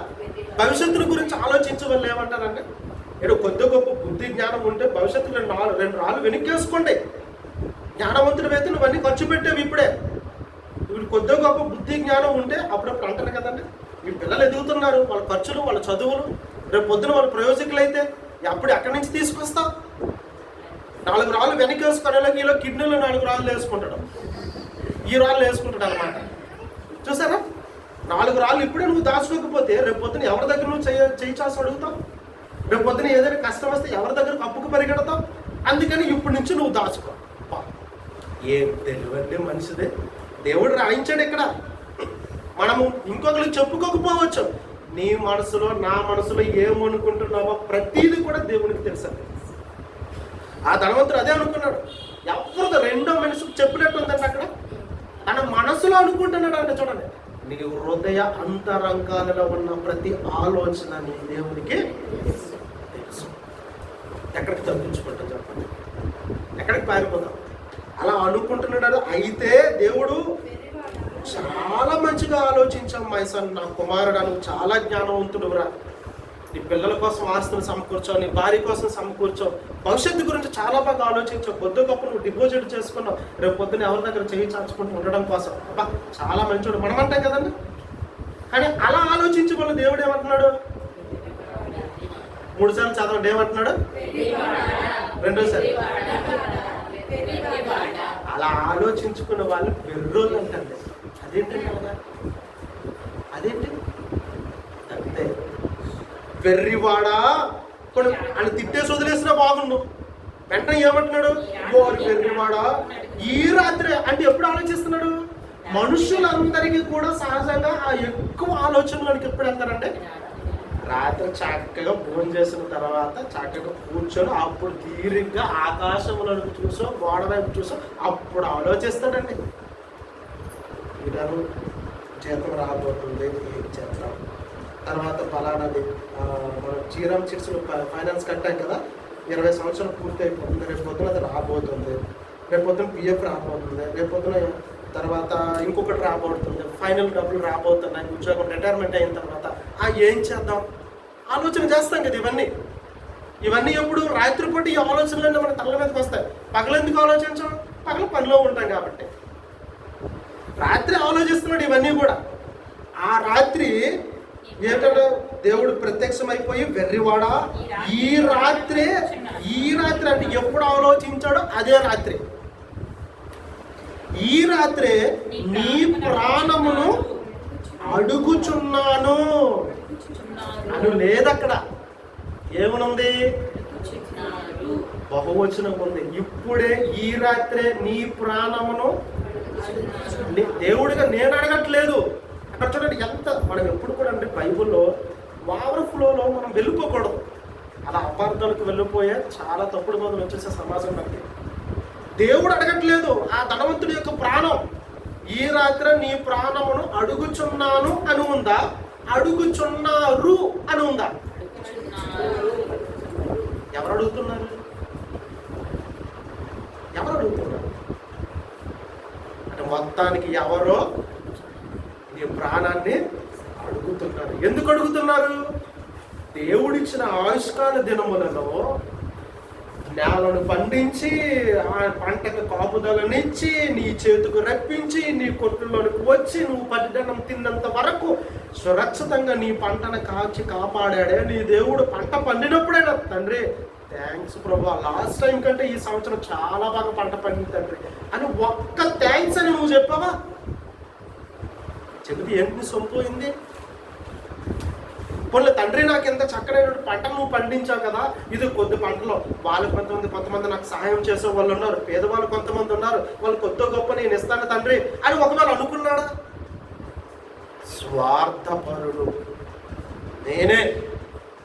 భవిష్యత్తుల గురించి ఆలోచించే వాళ్ళు ఏమంటారంటే, ఏదో కొద్ది గొప్ప బుద్ధి జ్ఞానం ఉంటే భవిష్యత్తులో రెండు రాళ్ళు వెనక్కేసుకోండి. జ్ఞానవంతుడు అయితే నువ్వు అన్నీ ఖర్చు పెట్టేవి ఇప్పుడే. ఇప్పుడు కొద్ది గొప్ప బుద్ధి జ్ఞానం ఉంటే అప్పుడప్పుడు అంటారు కదండి, మీ పిల్లలు ఎదుగుతున్నారు, వాళ్ళ ఖర్చులు, వాళ్ళ చదువులు, రేపు పొద్దున వాళ్ళ ప్రయోజకులు అయితే అప్పుడు ఎక్కడి నుంచి తీసుకొస్తావు? 4 రాళ్ళు వెనక్కి వేసుకునేలాగా ఈలో కిడ్నీలో 4 రాళ్ళు వేసుకుంటాడు, ఈ రాళ్ళు వేసుకుంటాడు అనమాట. చూసారా, 4 రాళ్ళు ఇప్పుడే నువ్వు దాచుకోకపోతే రేపు పొద్దున ఎవరి దగ్గర నువ్వు చేయి చాసి అడుగుతావు? రేపు పొద్దున ఏదైనా కష్టం వస్తే ఎవరి దగ్గర అప్పుకు పరిగెడతావు? అందుకని ఇప్పటి నుంచి నువ్వు దాచుకో. ఏం తెలివండి మనిషిదే, దేవుడు రాయించాడు ఇక్కడ. మనము ఇంకొకరికి చెప్పుకోకపోవచ్చు. నీ మనసులో, నా మనసులో ఏమనుకుంటున్నావో ప్రతీది కూడా దేవునికి తెలుసు. ఆ ధనవంతుడు అదే అనుకున్నాడు. ఎవరితో రెండో మనిషికి చెప్పినట్టు ఉందండి అక్కడ. తన మనసులో అనుకుంటున్నాడు అంటే చూడండి, నీ హృదయ అంతరంగాలలో ఉన్న ప్రతి ఆలోచన నీ దేవునికి తెలుసు. ఎక్కడికి తప్పించుకుంటాం చెప్పండి, ఎక్కడికి పారిపోతాం? అలా అనుకుంటున్నాడు. అయితే దేవుడు చాలా మంచిగా ఆలోచించాం, మైసన్ నా కుమారుడు, నువ్వు చాలా జ్ఞానవంతుడురా, నీ పిల్లల కోసం ఆస్తులు సమకూర్చావు, నీ భార్య కోసం సమకూర్చావు, భవిష్యత్తు గురించి చాలా బాగా ఆలోచించావు, కొద్ది గొప్ప నువ్వు డిపాజిట్ చేసుకున్నావు, రేపు పొద్దున ఎవరి దగ్గర చేయి చాచుకుంటూ ఉండడం కోసం. అబ్బా చాలా మంచోడు మనం అంటాం కదండి. కానీ అలా ఆలోచించి వాళ్ళు దేవుడు ఏమంటున్నాడు? 3 సార్లు చదవండి, ఏమంటున్నాడు? రెండోసారి. అలా ఆలోచించుకున్న వాళ్ళు వెర్రోళ్ళు అంటండి. అదేంటండి కదా, అదేంటి అంతే. వెర్రివాడా కొన్ని అని తిట్టేసి వదిలేసినా బాగుండు. వెంటనే ఏమంటున్నాడు? వెర్రివాడా, ఈ రాత్రి అంటే ఎప్పుడు ఆలోచిస్తున్నాడు? మనుషులందరికీ కూడా సహజంగా ఆ ఎక్కువ ఆలోచనలోనికి ఎప్పుడు వెళ్తారంటే రాత్రి చక్కగా భోజనం చేసిన తర్వాత చక్కగా కూర్చొని అప్పుడు తీరిగ్గా ఆకాశంలోకి చూసో, గోడ వైపు చూసో అప్పుడు ఆలోచిస్తాడండి. ఇతను జీతం రాబోతుంది, ఏం చేద్దాం, తర్వాత ఫలానాది మనం శ్రీరామ్ చిట్స్లో ఫైనాన్స్ కట్టాం కదా, 20 సంవత్సరాలు పూర్తి అయిపోతుంది, రేపు పొద్దున అది రాబోతుంది, రేపు పొద్దున పిఎఫ్ రాబోతుంది, రేపు పొద్దున తర్వాత ఇంకొకటి రాబోతుంది, ఫైనల్ డబ్బులు రాబోతున్నాయి, ఉద్యోగం రిటైర్మెంట్ అయిన తర్వాత ఏం చేద్దాం ఆలోచన చేస్తాం కదా. ఇవన్నీ ఎప్పుడు రాత్రిపూట ఈ ఆలోచనలన్నీ మన తల మీదకి వస్తాయి. పగలెందుకు ఆలోచించాం? పగల పనిలో ఉంటాం కాబట్టి. రాత్రి ఆలోచిస్తున్నాడు ఇవన్నీ కూడా. ఆ రాత్రి ఏంటంటే దేవుడు ప్రత్యక్షమైపోయి, వెర్రివాడా, ఈ రాత్రి అంటే ఎప్పుడు ఆలోచించాడో అదే రాత్రి. ఈ రాత్రే నీ ప్రాణమును అడుగుచున్నాను అని లేదక్కడ. ఏమనుంది? బహువచనం ఉంది. ఇప్పుడే ఈ రాత్రే నీ ప్రాణమును. దేవుడిగా నేను అడగట్లేదు. అక్కడ చూడండి ఎంత మనం ఎప్పుడు కూడా అంటే బైబుల్లో ఓవర్ ఫ్లోలో మనం వెళ్ళిపోకూడదు. అలా అపార్థాలకు వెళ్ళిపోయే చాలా తప్పుడు మందులు వచ్చేసే సమాజం మనకి. దేవుడు అడగట్లేదు ఆ ధనవంతుడి యొక్క ప్రాణం. ఈ రాత్రి నీ ప్రాణమును అడుగుచున్నాను అని ఉందా? అడుగుచున్నారు అని ఉందా? ఎవరు అడుగుతున్నారు? మొత్తానికి ఎవరో నీ ప్రాణాన్ని అడుగుతున్నారు. ఎందుకు అడుగుతున్నారు? దేవుడిచ్చిన ఆయుష్కాల దినములలో నేలను పండించి ఆ పంటకు కాపుదలనిచ్చి నీ చేతుకు రప్పించి నీ కొట్టులోనికి వచ్చి నువ్వు పదిదనం తిన్నంత వరకు సురక్షితంగా నీ పంటను కాచి కాపాడాడే నీ దేవుడు. పంట పండినప్పుడైనా తండ్రి థ్యాంక్స్ ప్రభా, లాస్ట్ టైం కంటే ఈ సంవత్సరం చాలా బాగా పంట పండింది తండ్రి అని ఒక్క థ్యాంక్స్ అని నువ్వు చెప్పావా? చెబితే ఏంటి సొంపోయింది? పోనీ తండ్రి నాకు ఎంత చక్కనైన పంటను నువ్వు పండించావు కదా, ఇది కొద్ది పంటలో వాళ్ళు కొంతమంది నాకు సహాయం చేసే వాళ్ళు ఉన్నారు, పేదవాళ్ళు కొంతమంది ఉన్నారు, వాళ్ళు కొద్ది గొప్ప నేను ఇస్తాను తండ్రి అని ఒకవేళ అనుకున్నాడా? స్వార్థపరుడు.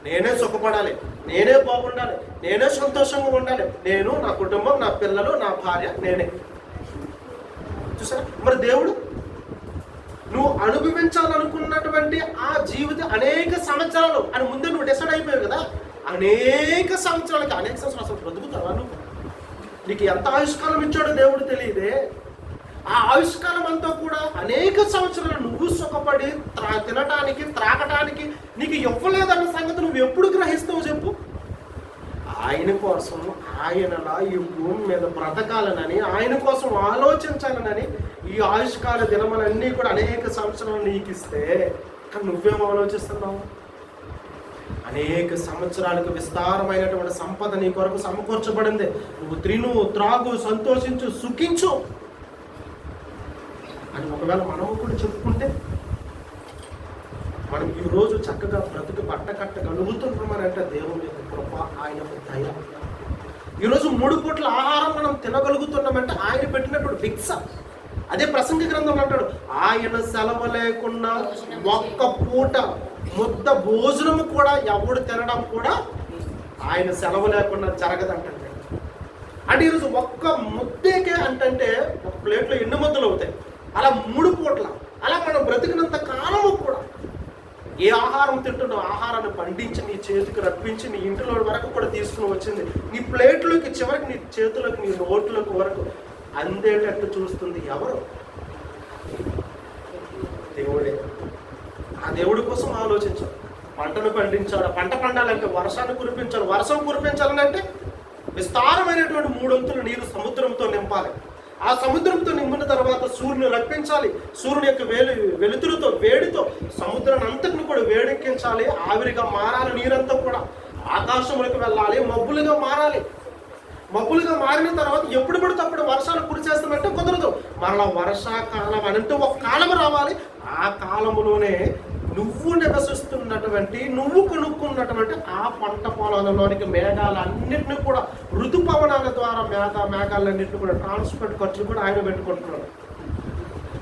నేనే సుఖపడాలి, నేనే బాగుండాలి, నేనే సంతోషంగా ఉండాలి, నేను, నా కుటుంబం, నా పిల్లలు, నా భార్య, నేనే. చూసారా? మరి దేవుడు నువ్వు అనుభవించాలనుకున్నటువంటి ఆ జీవితం అనేక సంవత్సరాలు అని ముందే నువ్వు డిసైడ్ అయిపోయావు కదా, అనేక సంవత్సరాలకి అసలు బ్రతుకుతావా నువ్వు? నీకు ఎంత ఆయుష్కాలం ఇచ్చాడో దేవుడు తెలియదే. ఆ ఆయుష్కాలం అంతా కూడా అనేక సంవత్సరాలు నువ్వు సుఖపడి తినటానికి త్రాగటానికి నీకు ఇవ్వలేదన్న సంగతి నువ్వు ఎప్పుడు గ్రహిస్తావు చెప్పు? ఆయన కోసం ఆయనలా ఈ భూమి మీద బ్రతకాలనని, ఆయన కోసం ఆలోచించాలనని ఈ ఆయుష్కాల దినములన్నీ కూడా అనేక సంవత్సరాలు నీకు ఇస్తే కానీ నువ్వేం ఆలోచిస్తున్నావు? అనేక సంవత్సరాలకు విస్తారమైనటువంటి సంపద నీ కొరకు సమకూర్చబడింది. నువ్వు తిను, త్రాగు, సంతోషించు, సుఖించు అని ఒకవేళ మనము కూడా చెప్పుకుంటే మనం ఈరోజు చక్కగా బ్రతుకు బట్ట కట్టగలుగుతున్నామని అంటే దేవుని యొక్క కృప, ఆయన దయ. ఈరోజు 3 పూట్ల ఆహారం మనం తినగలుగుతున్నామంటే ఆయన పెట్టినటువంటి భిక్ష. అదే ప్రసంగి గ్రంథంలో అంటాడు, ఆయన సెలవు లేకుండా ఒక్క పూట ముద్ద భోజనము కూడా ఎవడు తినడం కూడా ఆయన సెలవు లేకుండా జరగదంటే. అంటే ఈరోజు ఒక్క ముద్దేకే అంటే ఒక ప్లేట్లో ఎన్ని ముద్దలు అవుతాయి? అలా 3 పూట్ల, అలా మనం బ్రతికినంత కాలము కూడా ఏ ఆహారం తింటున్నావు ఆహారాన్ని పండించి నీ చేతికి రప్పించి నీ ఇంటిలో వరకు కూడా తీసుకుని వచ్చింది నీ ప్లేట్లోకి, చివరికి నీ చేతులకు, నీ నోట్లకు వరకు అందేటట్టు చూస్తుంది ఎవరు? దేవుడే. ఆ దేవుడి కోసం ఆలోచించాడు. పంటను పండించాడు. పంట పండాలంటే వర్షాన్ని కురిపించాలి. వర్షం కురిపించాలని అంటే విస్తారమైనటువంటి 3 వంతులు నీరు సముద్రంతో నింపాలి. ఆ సముద్రంతో నింపిన తర్వాత సూర్యుని రప్పించాలి. సూర్యుని యొక్క వెలుతురుతో, వేడితో సముద్రాన్ని అంతటిని కూడా వేడెక్కించాలి. ఆవిరిగా మారాలి నీరంతా కూడా. ఆకాశంలోకి వెళ్ళాలి, మబ్బులుగా మారాలి. మబ్బులుగా మారిన తర్వాత ఎప్పుడు పడితే అప్పుడు వర్షాలు కురిచేస్తామంటే కుదరదు. మరలా వర్షాకాలం అంటే ఒక కాలం రావాలి. ఆ కాలంలోనే నువ్వు నివసిస్తున్నటువంటి, నువ్వు కొనుక్కున్నటువంటి ఆ పంట పొలాలలోనికి మేఘాలన్నింటినీ కూడా ఋతుపవనాల ద్వారా మేఘాలన్నింటినీ కూడా ట్రాన్స్పోర్ట్ ఖర్చులు కూడా ఆయన పెట్టుకుంటున్నాడు.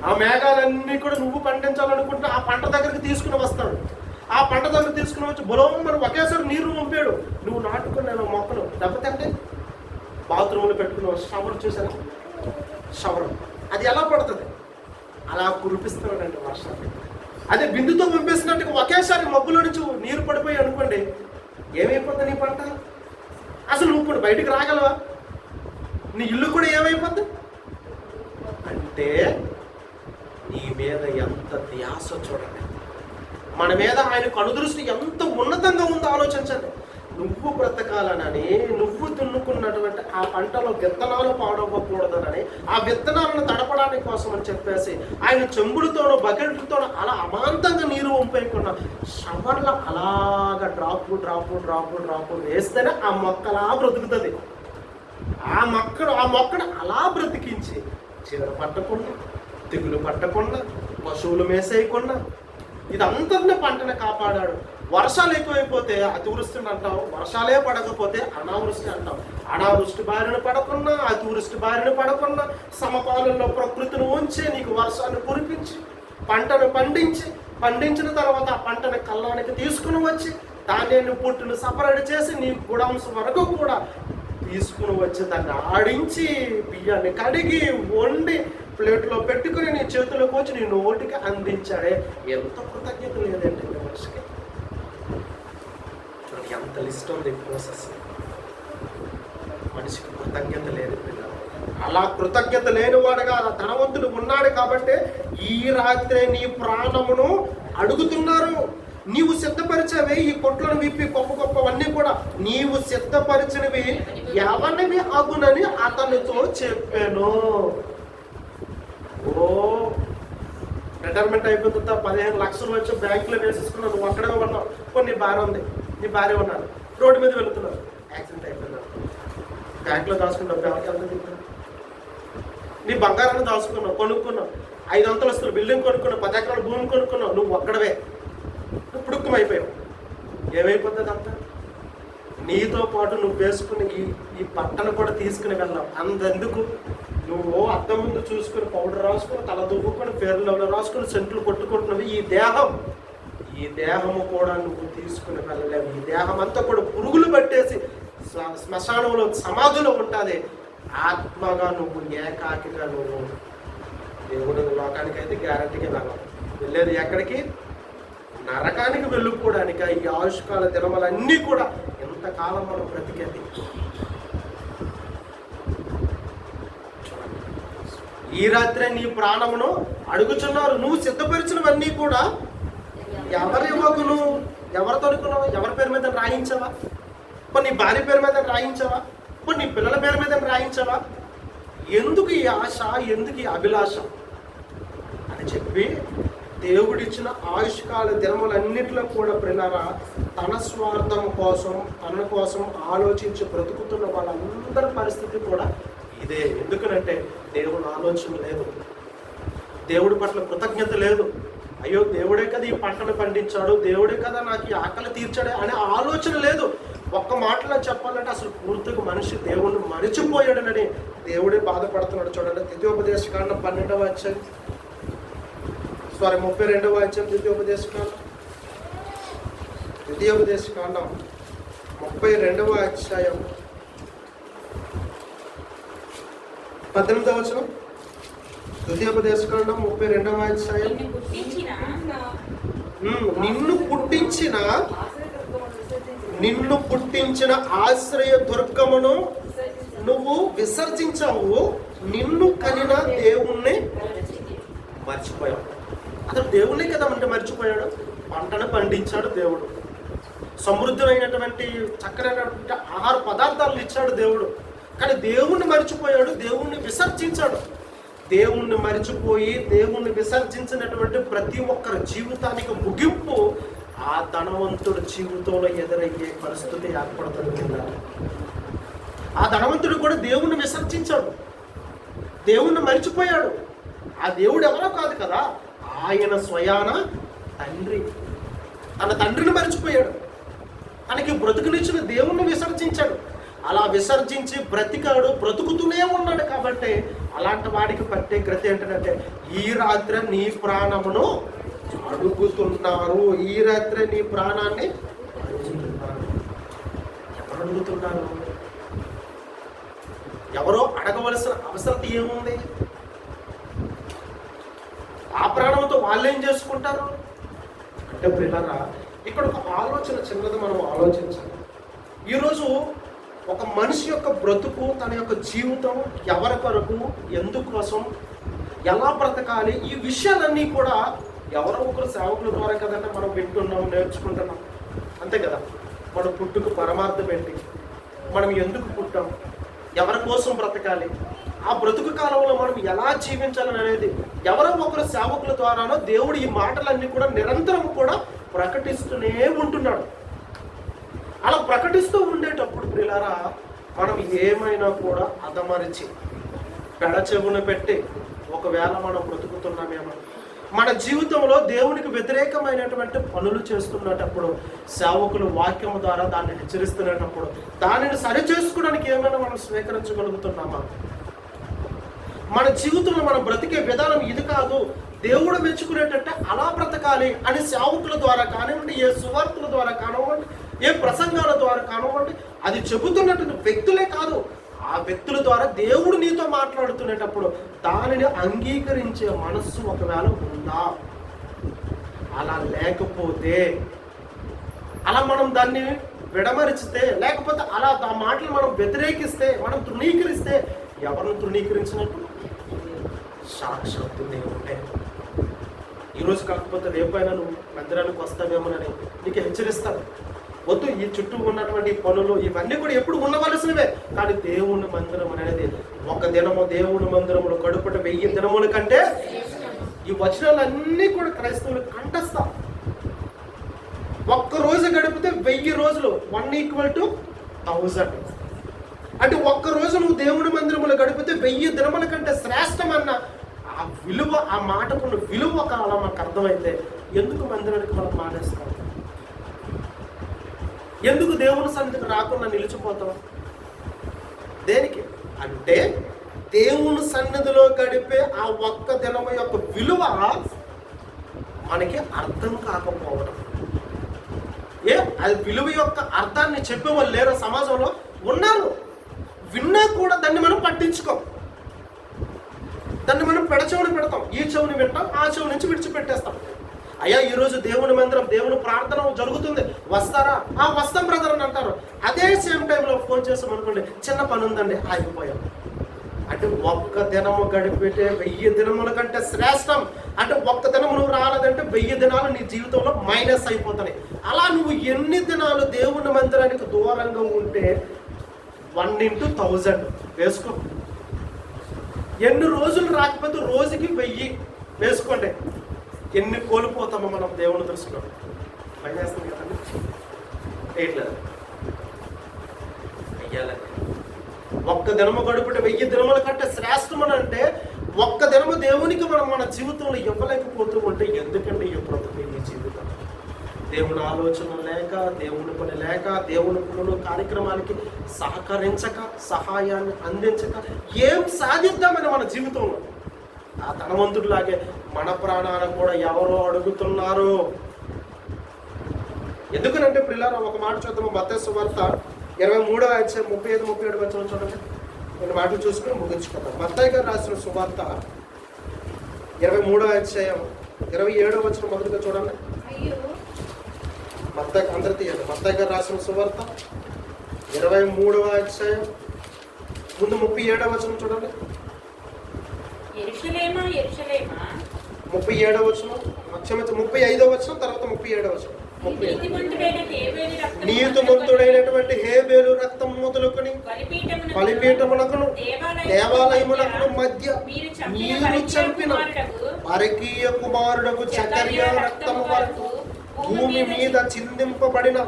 ఆ మేఘాలన్నీ కూడా నువ్వు పండించాలనుకుంటే ఆ పంట దగ్గరికి తీసుకుని వస్తాడు. ఆ పంట దగ్గర తీసుకుని వచ్చి బలం మనం ఒకేసారి నీరు పంపాడు. నువ్వు నాటుకున్న మొక్కలు దెబ్బతంటే బాత్రూంలో పెట్టుకున్న షవర్ చూసారా? షవర్ అది ఎలా పడుతుంది? అలా కురిపిస్తున్నాడండి వర్షాలు. అదే బిందుతో పంపిస్తున్నట్టుగా ఒకేసారి మబ్బులో నుంచి నీరు పడిపోయి అనుకోండి, ఏమైపోతుంది నీ పంట? అసలు నువ్వు ఇప్పుడు బయటికి రాగలవా? నీ ఇల్లు కూడా ఏమైపోద్ది? అంటే నీ మీద ఎంత ధ్యాస చూడండి. మన మీద ఆయన కనుదృష్టి ఎంత ఉన్నతంగా ఉందో ఆలోచించండి. నువ్వు బ్రతకాలనని, నువ్వు దున్నుకున్నటువంటి ఆ పంటలో విత్తనాలు పాడవకూడదనని, ఆ విత్తనాలను తడపడానికి కోసం అని చెప్పేసి ఆయన చెంబులతోనో బకెట్లతోనో అలా అమాంతంగా నీరు వంపేయకుండా షవర్ల అలాగా డ్రాపు వేస్తేనే ఆ మొక్క అలా బ్రతుకుతుంది. ఆ మొక్కను అలా బ్రతికించి చీడ పట్టకుండా, తెగులు పట్టకుండా, పశువులు మేసేయకుండా ఇదంతా పంటను కాపాడాడు. వర్షాలు ఎక్కువైపోతే అతివృష్టిని అంటావు, వర్షాలే పడకపోతే అనావృష్టి అంటావు. అనావృష్టి బారిన పడకుండా, అతివృష్టి బారిన పడకుండా సమపాలనలో ప్రకృతిని ఉంచి నీకు వర్షాన్ని కురిపించి పంటను పండించిన తర్వాత ఆ పంటను కళ్ళానికి తీసుకుని వచ్చి ధాన్యాన్ని పొట్టును సపరేట్ చేసి నీ గుడాంశం వరకు కూడా తీసుకుని వచ్చి దాన్ని ఆడించి బియ్యాన్ని కడిగి వండి ప్లేట్లో పెట్టుకుని నీ చేతులకు వచ్చి నీ నోటికి అందించాడే. ఎంత కృతజ్ఞత లేదంటే మనిషికి. ఎంత లిస్ట్ ఉంది ప్రాసెస్. మనిషికి కృతజ్ఞత లేదు పిల్లలు. అలా కృతజ్ఞత లేనివాడుగా ఆ ధనవంతుడు ఉన్నాడు కాబట్టి ఈ రాత్రే నీ ప్రాణమును అడుగుతున్నారు. నీవు సిద్ధపరిచేవి ఈ కొట్లను విప్పి గొప్ప గొప్పవన్నీ కూడా నీవు సిద్ధపరిచినవి ఎవరివి అగునని అతనితో చెప్పాను. ఓ రిటైర్మెంట్ అయిపోయిన తర్వాత 15 లక్షలు వచ్చి బ్యాంకులో వేసేసుకున్నావు, నువ్వు అక్కడే ఉన్నావు. నీ భార్య ఉంది, నీ భార్య ఉన్నాడు, రోడ్డు మీద వెళుతున్నారు, యాక్సిడెంట్ అయిపోయినారు. బ్యాంకులో దాచుకున్నావు, ఎవరికి వెళ్తుంది? నీ బంగారాన్ని దాచుకున్నావు, కొనుక్కున్నావు, 5 అంతస్తులు బిల్డింగ్ కొనుక్కున్నావు, 10 ఎకరాల భూమి కొనుక్కున్నావు, నువ్వు ఒక్కడవే, నువ్వు పుడుక్కుమైపోయావు. ఏమైపోతుంది అంతా? నీతో పాటు నువ్వు వేసుకుని ఈ బట్టను కూడా తీసుకుని వెళ్ళావు. అంతెందుకు, నువ్వు అద్దం ముందు చూసుకుని పౌడర్ రాసుకుని తల దువ్వుకొని పేర్లలో రాసుకుని సెంట్లు కొట్టుకుంటున్నవి ఈ దేహము కూడా నువ్వు తీసుకుని వెళ్ళలేవు. ఈ దేహం అంతా కూడా పురుగులు పట్టేసి శ్మశానంలో సమాధిలో ఉంటుంది. ఆత్మగా నువ్వు ఏకాకిగా నువ్వు దేవుడు లోకానికి అయితే గ్యారంటీగా వెళ్ళావు. వెళ్ళేది ఎక్కడికి? నరకానికి వెళ్ళిపోవడానిక. ఈ ఆయుష్కాల దినములన్నీ కూడా ఎంతకాలం మనం బ్రతికేది. ఈ రాత్రే నీ ప్రాణమును అడుగుచున్నారు. నువ్వు సిద్ధపరిచినవన్నీ కూడా ఎవరి ఇవ్వకును? ఎవరితో అనుకున్నావు? ఎవరి పేరు మీద రాయించావా? నీ భార్య పేరు మీద రాయించావా? నీ పిల్లల పేరు మీద రాయించావా? ఎందుకు ఈ ఆశ, ఎందుకు ఈ అభిలాష అని చెప్పి దేవుడిచ్చిన ఆయుష్కాల దినములన్నిటిలో కూడా ప్రియులారా తన స్వార్థం కోసం, తన కోసం ఆలోచించి బ్రతుకుతున్న వాళ్ళందరి పరిస్థితి కూడా ఇదే. ఎందుకనంటే దేవుని ఆలోచన లేదు, దేవుడి పట్ల కృతజ్ఞత లేదు. అయ్యో దేవుడే కదా ఈ పంటను పండించాడు, దేవుడే కదా నాకు ఈ ఆకలి తీర్చాడు అనే ఆలోచన లేదు. ఒక్క మాటలో చెప్పాలంటే అసలు పూర్తిగా మనిషి దేవుణ్ణి మరిచిపోయాడనని దేవుడే బాధపడుతున్నాడు. చూడండి, ద్వితీయోపదేశకాండం 12వ అధ్యాయం, 32వ అధ్యాయం, ద్వితీయోపదేశకాండం 32వ అధ్యాయం 18వ వచనం. ద్వితీయోపదేశకాండం 32వ అధ్యాయం. నిన్ను పుట్టించిన ఆశ్రయ దుర్గమును నువ్వు విసర్జించావు, నిన్ను కనిన దేవుణ్ణి మర్చిపోయావు. అసలు దేవుణ్ణి కదా అంటే మర్చిపోయాడు. పంటను పండించాడు దేవుడు, సమృద్ధమైనటువంటి చక్కనైనటువంటి ఆహార పదార్థాలను ఇచ్చాడు దేవుడు. కానీ దేవుణ్ణి మర్చిపోయాడు, దేవుణ్ణి విసర్జించాడు. దేవుణ్ణి మరిచిపోయి దేవుణ్ణి విసర్జించినటువంటి ప్రతి ఒక్కరి జీవితానికి ముగింపు ఆ ధనవంతుడి జీవితంలో ఎదురయ్యే పరిస్థితి ఏర్పడుతుంది. ఆ ధనవంతుడు కూడా దేవుణ్ణి విసర్జించాడు, దేవుణ్ణి మరిచిపోయాడు. ఆ దేవుడు ఎవరో కాదు కదా, ఆయన స్వయాన తండ్రి. తన తండ్రిని మరిచిపోయాడు, తనకి బ్రతుకునిచ్చిన దేవుణ్ణి విసర్జించాడు. అలా విసర్జించి బ్రతికాడు, బ్రతుకుతూనే ఉన్నాడు. కాబట్టి అలాంటి వాడికి పట్టే గతి ఏంటంటే ఈ రాత్రి నీ ప్రాణమును అడుగుతున్నారు. ఈ రాత్రి నీ ప్రాణాన్ని అడుగుతున్నారు. ఎవరు అడుగుతున్నారు? ఎవరో అడగవలసిన అవసరం ఏముంది? ఆ ప్రాణంతో వాళ్ళు ఏం చేసుకుంటారు అంటే ప్రియులారా, ఇక్కడ ఒక ఆలోచన చిన్నది మనం ఆలోచించాలి. ఈరోజు ఒక మనిషి యొక్క బ్రతుకు, తన యొక్క జీవితం ఎవరి కొరకు, ఎందుకోసం, ఎలా బ్రతకాలి, ఈ విషయాలన్నీ కూడా ఎవరో ఒకరు సేవకుల ద్వారా కదంటే మనం వింటున్నాం, నేర్చుకుంటున్నాం. అంతే కదా. మన పుట్టుకు పరమార్థం ఏంటి, మనం ఎందుకు పుట్టాం, ఎవరి కోసం బ్రతకాలి, ఆ బ్రతుకు కాలంలో మనం ఎలా జీవించాలని అనేది ఎవరో ఒకరు సేవకుల ద్వారానో దేవుడు ఈ మాటలన్నీ కూడా నిరంతరం కూడా ప్రకటిస్తూనే ఉంటున్నాడు. అలా ప్రకటిస్తూ ఉండేటప్పుడు ప్రియులారా మనం ఏమైనా కూడా అదమరిచి పెడచెవున పెట్టి ఒకవేళ మనం బ్రతుకుతున్నామేమో, మన జీవితంలో దేవునికి వ్యతిరేకమైనటువంటి పనులు చేస్తున్నప్పుడు సేవకులు వాక్యం ద్వారా దాన్ని హెచ్చరిస్తున్నప్పుడు దానిని సరి చేసుకోవడానికి ఏమైనా మనం స్వీకరించగలుగుతున్నామా? మన జీవితంలో మనం బ్రతికే విధానం ఇది కాదు, దేవుడు మెచ్చుకునేటట్టే అలా బ్రతకాలి అని సేవకుల ద్వారా కానివ్వండి, ఏ సువార్తల ద్వారా కానివ్వండి, ఏ ప్రసంగాల ద్వారా కానివ్వండి, అది చెబుతున్నటువంటి వ్యక్తులే కాదు, ఆ వ్యక్తుల ద్వారా దేవుడు నీతో మాట్లాడుతునేటప్పుడు దానిని అంగీకరించే మనస్సు ఒకవేళ ఉందా? అలా లేకపోతే, అలా మనం దాన్ని విడమరిచితే, లేకపోతే అలా ఆ మాటలు మనం వ్యతిరేకిస్తే, మనం తృణీకరిస్తే ఎవరిని తృణీకరించినట్టు? సాక్షాత్తు దేవుడే. ఈరోజు కాకపోతే రేపైనా నువ్వు మందిరానికి వస్తావేమోనని నీకు హెచ్చరిస్తాను. వద్దు, ఈ చుట్టూ ఉన్నటువంటి పనులు ఇవన్నీ కూడా ఎప్పుడు ఉండవలసినవే. కానీ దేవుని మందిరం అనేది ఒక దినము దేవుని మందిరములు గడుపుట 1000 దినముల కంటే, ఈ వచనాలన్నీ కూడా క్రైస్తవులు కంటస్తాం. ఒక్కరోజు గడిపితే 1000 రోజులు, 1 = 1000. అంటే ఒక్కరోజు నువ్వు దేవుని మందిరములు గడిపితే 1000 దినముల కంటే శ్రేష్టమన్న ఆ విలువ, ఆ మాటకున్న విలువ కాలం మనకు అర్థమైతే ఎందుకు మందిరానికి మనం మానేస్తాం? ఎందుకు దేవుని సన్నిధికి రాకుండా నిలిచిపోతాం? దేనికి అంటే దేవుని సన్నిధిలో గడిపే ఆ ఒక్క దినం యొక్క విలువ మనకి అర్థం కాకపోవడం. అది విలువ యొక్క అర్థాన్ని చెప్పేవాళ్ళు లేరు సమాజంలో, ఉన్నారు. విన్నా కూడా దాన్ని మనం పట్టించుకోం. దాన్ని మనం పెడచెవుని పెడతాం. ఈ చెవుని వింటాం, ఆ చెవు నుంచి విడిచిపెట్టేస్తాం. అయ్యా ఈరోజు దేవుని మందిరం, దేవుని ప్రార్థన జరుగుతుంది, వస్తారా? వస్తాం బ్రదర్ అని అంటారు. అదే సేమ్ టైంలో ఫోన్ చేసామనుకోండి, చిన్న పని ఉందండి, ఆగిపోయాం. అంటే ఒక్క దినము గడిపితే 1000 దినముల కంటే శ్రేష్టం. అంటే ఒక్క దినము నువ్వు రాలేదంటే 1000 దినాలు నీ జీవితంలో మైనస్ అయిపోతాయి. అలా నువ్వు ఎన్ని దినాలు దేవుని మందిరానికి దూరంగా ఉంటే 1 × 1000 వేసుకో. ఎన్ని రోజులు రాకపోతే రోజుకి 1000 వేసుకోండి. ఎన్ని కోల్పోతామో మనం దేవుని దృష్టిలో. భయం వేస్తుంది కదండి, వేయట్లేదు. వెయ్యాలండి. ఒక్క దినము గడుపుట 1000 దినముల కంటే శ్రేష్టమని అంటే ఒక్క దినము దేవునికి మనం మన జీవితంలో ఇవ్వలేకపోతూ ఉంటే ఎందుకంటే ఈ బ్రతుకు ఈ జీవితం? దేవుని ఆలోచన లేక, దేవుని పని లేక, దేవుని పనులు కార్యక్రమానికి సహకరించక, సహాయాన్ని అందించక ఏం సాధిద్దామని మన జీవితంలో? ఆ ధనవంతుడిలాగే మన ప్రాణాలను కూడా ఎవరో అడుగుతున్నారు. ఎందుకనంటే పిల్లలు ఒక మాట చూద్దాము. మత్తయి సువార్త 23వ అధ్యాయం 35-37 వచనం చూడండి. కొన్ని మాటలు చూసుకుని ముగించుకుందాం. మత్తయి గారు రాసిన సువార్త 23వ అధ్యాయం 27వ వచనం మొదలుగా చూడండి. మత్తయి అందరూ తీయండి. మత్తయి గారు రాసిన సువార్త 23వ అధ్యాయం ముందు 37వ వచనం చూడండి. 37వ వచనం, 35వ వచనం, తర్వాత 37వ వచనం. నీతిమంతుడైనటువంటి హేబేలు రక్తం మొదలుకొని బలిపీఠమునకును దేవాలయమునకును మధ్య మీరు చంపిన పరకీయ కుమారుడకు జకర్యా రక్తము వరకు భూమి మీద చిందింపబడిన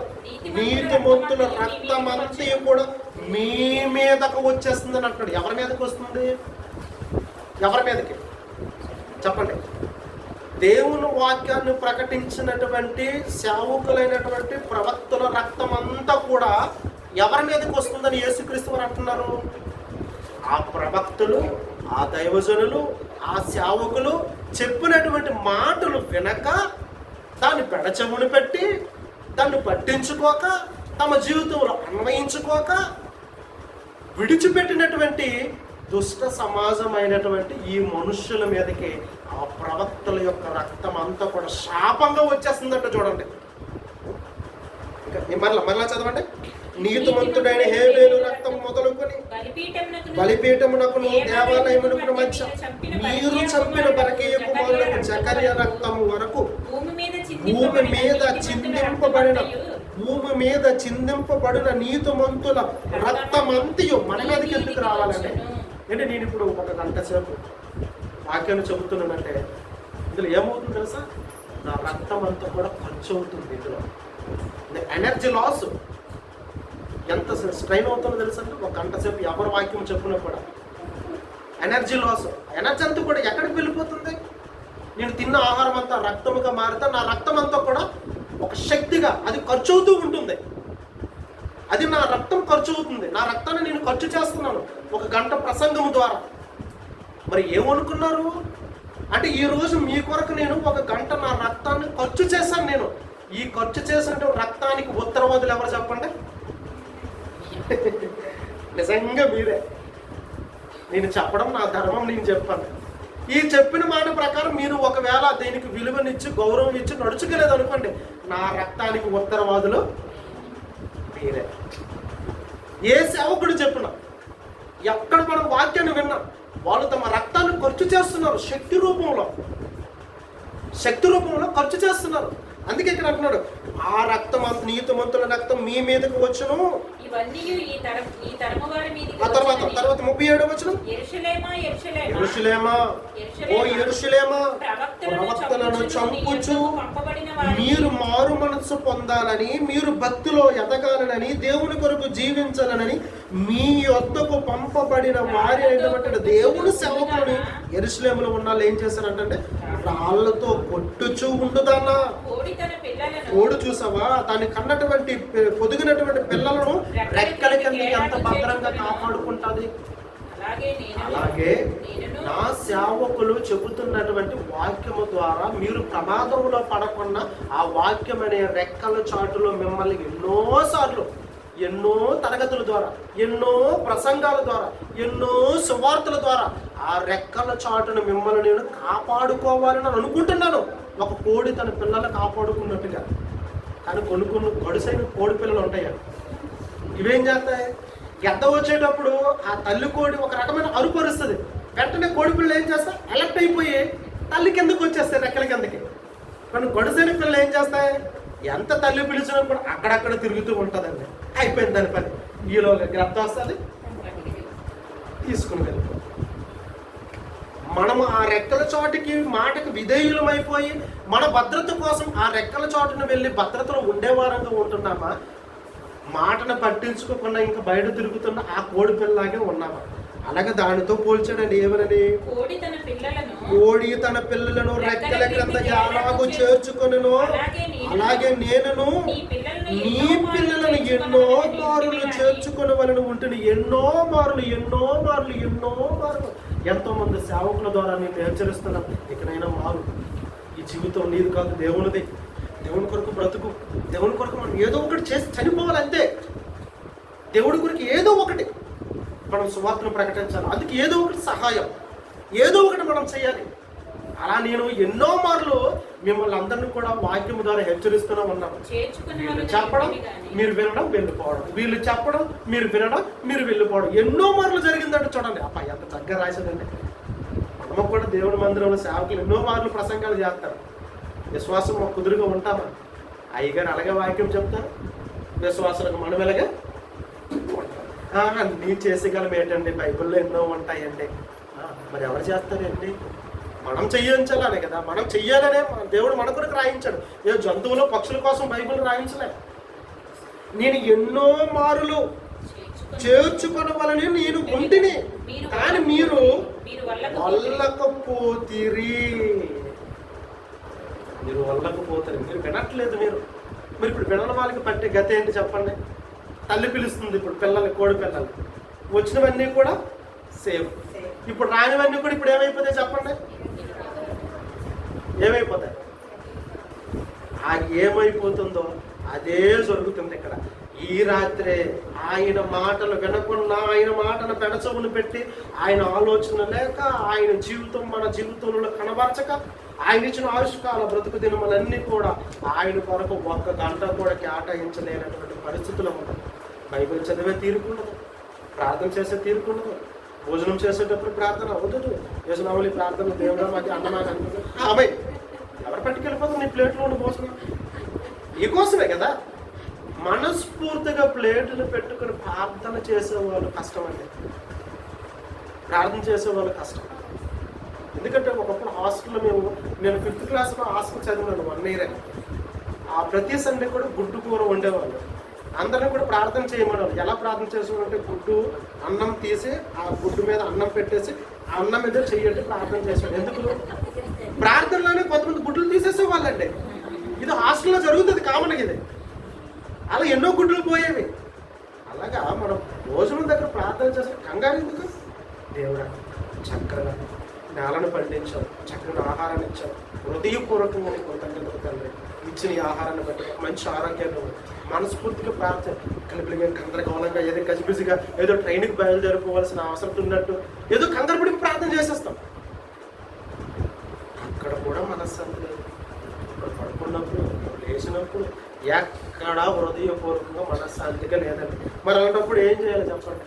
నీతిమంతుల రక్తమంతయు కూడా మీ మీదకు వచ్చేస్తుందని అంటాడు. ఎవరి మీదకి వస్తుంది? ఎవరి మీదకి చెప్పండి? దేవుని వాక్యాన్ని ప్రకటించినటువంటి సేవకులైనటువంటి ప్రవక్తల రక్తం అంతా కూడా ఎవరి మీదకి వస్తుందని యేసుక్రీస్తు వారు అంటున్నారు. ఆ ప్రవక్తలు, ఆ దైవజనులు, ఆ సేవకులు చెప్పినటువంటి మాటలు వినక, దాన్ని పెడచెవుని పెట్టి, దాన్ని పట్టించుకోక, తమ జీవితంలో అన్వయించుకోక విడిచిపెట్టినటువంటి దుష్ట సమాజమైనటువంటి ఈ మనుష్యుల మీదకి ఆ ప్రవక్తల యొక్క రక్తం అంతా కూడా శాపంగా వచ్చేస్తుందంట. చూడండి, మరలా చదవండి. నీతిమంతుడైన హేబేలు రక్తం మొదలుకొని బలిపీఠమునకును దేవాలయమునకును మధ్య మీరు చంపిన పరకీయ కుమారులకు జకర్యా రక్తము వరకు భూమి మీద చిందింపబడిన నీతిమంతుల రక్తమంతయు మన మీదకి ఎందుకు రావాలంటే, అంటే నేను ఇప్పుడు 1 గంట సేపు వాక్యాన్ని చెబుతున్నానంటే ఇందులో ఏమవుతుంది తెలుసా? నా రక్తం అంతా కూడా ఖర్చు అవుతుంది. ఇందులో ఎనర్జీ లాస్ ఎంత స్ట్రెయిన్ అవుతుందో తెలుసా? అంటే 1 గంట సేపు ఎవరి వాక్యం చెప్పుకున్నా కూడా ఎనర్జీ లాస్. ఎనర్జీ అంతా కూడా ఎక్కడికి వెళ్ళిపోతుంది? నేను తిన్న ఆహారం అంతా రక్తముగా మారితే నా రక్తం అంతా కూడా ఒక శక్తిగా అది ఖర్చు అవుతూ ఉంటుంది. అది నా రక్తం ఖర్చు అవుతుంది. నా రక్తాన్ని నేను ఖర్చు చేస్తున్నాను 1 గంట ప్రసంగం ద్వారా. మరి ఏమనుకున్నారు అంటే ఈరోజు మీ కొరకు నేను 1 గంట నా రక్తాన్ని ఖర్చు చేశాను. నేను ఈ ఖర్చు చేసిన రక్తానికి ఉత్తరవాదులు ఎవరు చెప్పండి? నిజంగా మీరే. నేను చెప్పడం నా ధర్మం, నేను చెప్పాను. ఈ చెప్పిన మాట ప్రకారం మీరు ఒకవేళ దీనికి విలువనిచ్చి గౌరవం ఇచ్చి నడుచుకోలేదు అనుకోండి, నా రక్తానికి ఉత్తరవాదులు మీరే. ఏ సేవకుడు చెప్పిన ఎక్కడ మనం వాక్యాన్ని విన్నాం, వాళ్ళు తమ రక్తాన్ని ఖర్చు చేస్తున్నారు, శక్తి రూపంలో ఖర్చు చేస్తున్నారు. అందుకే ఇక్కడ అంటున్నాడు, ఆ రక్తం, నీతిమంతుల రక్తం మీ మీదకు వచ్చును. ఆ తర్వాత 37వ వచనం, యెరూషలేమా ఓ యెరూషలేమా, ప్రవక్తలను చంపుచు మీరు మారు మనస్సు పొందాలని, మీరు భక్తిలో ఎదగాలని, దేవుని కొరకు జీవించాలని మీ యొద్దకు పంపబడిన వారి అయినటువంటి దేవుని సేవకులని యెరూషలేములో ఉన్న వాళ్ళు ఏం చేశారంటే రాళ్లతో కొట్టుచూ ఉండుదన్నా. కోడి చూసావా, దాన్ని కన్నటువంటి పొదిగినటువంటి పిల్లలను రెక్కల కింద ఎంత భద్రంగా కాపాడుకుంటుంది. అలాగే నా సేవకులు చెబుతున్నటువంటి వాక్యము ద్వారా మీరు ప్రమాదంలో పడకుండా ఆ వాక్యం అనే రెక్కల చాటులో మిమ్మల్ని ఎన్నో తరగతుల ద్వారా, ఎన్నో ప్రసంగాల ద్వారా, ఎన్నో సువార్తల ద్వారా ఆ రెక్కల చాటును మిమ్మల్ని నేను కాపాడుకోవాలని అనుకుంటున్నాను. ఒక కోడి తన పిల్లలు కాపాడుకున్నట్టుగా. కానీ కొన్ని గడుసైన కోడి పిల్లలు ఉంటాయి, ఇవేం చేస్తాయి, గెద్ద వచ్చేటప్పుడు ఆ తల్లి కోడి ఒక రకమైన అరుపరుస్తుంది. వెంటనే కోడి పిల్లలు ఏం చేస్తాయి, అలర్ట్ అయిపోయి తల్లి కిందకు వచ్చేస్తాయి, రెక్కల కిందకి. కానీ గడుసైన పిల్లలు ఏం చేస్తాయి, ఎంత తల్లి పిలిచినా కూడా అక్కడక్కడ తిరుగుతూ ఉంటుందండి. అయిపోయింది దాని పని. ఈలోగా గ్రద్ద వస్తుంది, తీసుకుని వెళ్ళిపో. మనము ఆ రెక్కల చోటుకి మాటకి విధేయులమైపోయి మన భద్రత కోసం ఆ రెక్కల చోటును వెళ్ళి భద్రతలో ఉండేవారంగా ఉంటున్నామా, మాటను పట్టించుకోకుండా ఇంకా బయట తిరుగుతున్న ఆ కోడి పిల్లలాగే ఉన్నామా? అలాగే దానితో పోల్చాడండి. ఏమనని, కోడి తన పిల్లలను రెక్కల క్రింద ఎలాగో చేర్చుకొనును, అలాగే నేనును నీ పిల్లలను ఎన్నో మారులు చేర్చుకొనవలెను ఉంటుంది. ఎన్నో మారులు. ఎంతో మంది సేవకుల ద్వారా నేను హెచ్చరిస్తున్నాం, ఇకనైనా మారు. ఈ జీవితం నీది కాదు, దేవునిది. దేవుని కొరకు బ్రతుకు. దేవుని కొరకు మనం ఏదో ఒకటి చేసి చనిపోవాలి అంతే. దేవుడి కొరకు ఏదో ఒకటి మనం సువార్తను ప్రకటించాలి. అందుకే ఏదో ఒకటి సహాయం, ఏదో ఒకటి మనం చేయాలి. అలా నేను ఎన్నో మార్లు మిమ్మల్ని అందరినీ కూడా వాక్యం ద్వారా హెచ్చరిస్తూనే ఉన్నాను. వీళ్ళు చెప్పడం, మీరు వినడం, వెళ్ళిపోవడం. వీళ్ళు చెప్పడం, మీరు వినడం, మీరు వెళ్ళిపోవడం. ఎన్నో మార్లు జరిగిందంటే చూడండి. అప్ప ఎంత చక్కగా రాశాడండి. మనము కూడా దేవుడి మందిరంలో సేవకులు ఎన్నో మార్లు ప్రసంగాలు చేస్తారు. విశ్వాసం మాకు కుదురుగా ఉంటామా? అయ్యగారు అలాగే వాక్యం చెప్తారు, విశ్వాసాలకు మనం ఎలాగా అన్నీ చేసేగలం ఏంటండి, బైబిల్లో ఎన్నో ఉంటాయండి. మరి ఎవరు చేస్తారండి? మనం చెయ్యించాలనే కదా, మనం చెయ్యాలనే దేవుడు మన కొరకు రాయించాడు. ఏ జంతువులు పక్షుల కోసం బైబిల్ రాయించలే. నేను ఎన్నో మారులు చేర్చుకొనవలని నేను ఉంటిని, కానీ మీరు వల్లకపోతిరి. మీరు వినట్లేదు. మీరు ఇప్పుడు వినని వాళ్ళకి పట్టే గత ఏంటి చెప్పండి? తల్లి పిలుస్తుంది ఇప్పుడు పిల్లలు, కోడి పిల్లలు. వచ్చినవన్నీ కూడా సేవ్. ఇప్పుడు రానివన్నీ కూడా ఇప్పుడు ఏమైపోతాయి చెప్పండి? ఏమైపోతాయి? ఆ ఏమైపోతుందో అదే జరుగుతుంది ఇక్కడ. ఈ రాత్రే ఆయన మాటలు వినకుండా, ఆయన మాటను పెడచవును పెట్టి, ఆయన ఆలోచన లేక, ఆయన జీవితం మన జీవితంలో కనబరచక, ఆయన ఇచ్చిన ఆయుష్కాల బ్రతుకు దినములన్నీ కూడా ఆయన కొరకు 1 గంట కూడా కేటాయించలేనటువంటి పరిస్థితులు ఉన్నాయి. బైబిల్ చదివే తీరుకుండదు, ప్రార్థన చేసే తీరుకుండదు, భోజనం చేసేటప్పుడు ప్రార్థన అవుతుంది. యేసునామములో ప్రార్థన, దేవుడా మాది అన్నమాది అనుకుంటుంది. అమ్మాయి ఎవరు పట్టుకెళ్ళిపోతుంది నీ ప్లేట్లో ఉండి భోజనం? ఈ కోసమే కదా. మనస్ఫూర్తిగా ప్లేటులు పెట్టుకుని ప్రార్థన చేసేవాళ్ళు కష్టం అండి. ప్రార్థన చేసేవాళ్ళు కష్టం. ఎందుకంటే ఒకప్పుడు హాస్టల్లో నేను 5th క్లాస్లో హాస్టల్ చదివినాను 1 year. ఆ ప్రతి సండే కూడా గుడ్డు కూర వండేవాళ్ళు. అందరినీ కూడా ప్రార్థన చేయమనేవాళ్ళు. ఎలా ప్రార్థన చేసేవాళ్ళంటే గుడ్డు అన్నం తీసి ఆ గుడ్డు మీద అన్నం పెట్టేసి ఆ అన్నం మీద చెయ్యండి ప్రార్థన చేసేవాళ్ళు. ఎందుకు? ప్రార్థనలోనే కొంతమంది గుడ్లు తీసేసేవాళ్ళండి. ఇది హాస్టల్లో జరుగుతుంది, కామన్గా ఇది. అలా ఎన్నో గుడ్లు పోయేవి. అలాగా మనం భోజనం దగ్గర ప్రార్థన చేసే కంగారు ఎందుకు? దేవుడా చక్కగా నేలను పండించావు, చక్కగా ఆహారాన్ని ఇచ్చావు, హృదయపూర్వకంగా నీకు కృతజ్ఞతలు తండ్రి. ఇచ్చిన ఈ ఆహారాన్ని బట్టి మంచి ఆరోగ్యంగా మనస్ఫూర్తిగా ప్రార్థన. కలిపిగా గందరగోళంగా ఏదో గజిబిజిగా ఏదో ట్రైన్కి బయలుదేరిపోవాల్సిన అవసరం ఉన్నట్టు ఏదో కంగారుపడి ప్రార్థన చేసేస్తాం. అక్కడ కూడా మనశ్శాంతి లేదు. ఇక్కడ పడుకున్నప్పుడు, లేచినప్పుడు ఎక్కడా హృదయపూర్వకంగా మనశ్శాంతిగా లేదండి. మరి అలాంటప్పుడు ఏం చేయాలి చెప్పండి?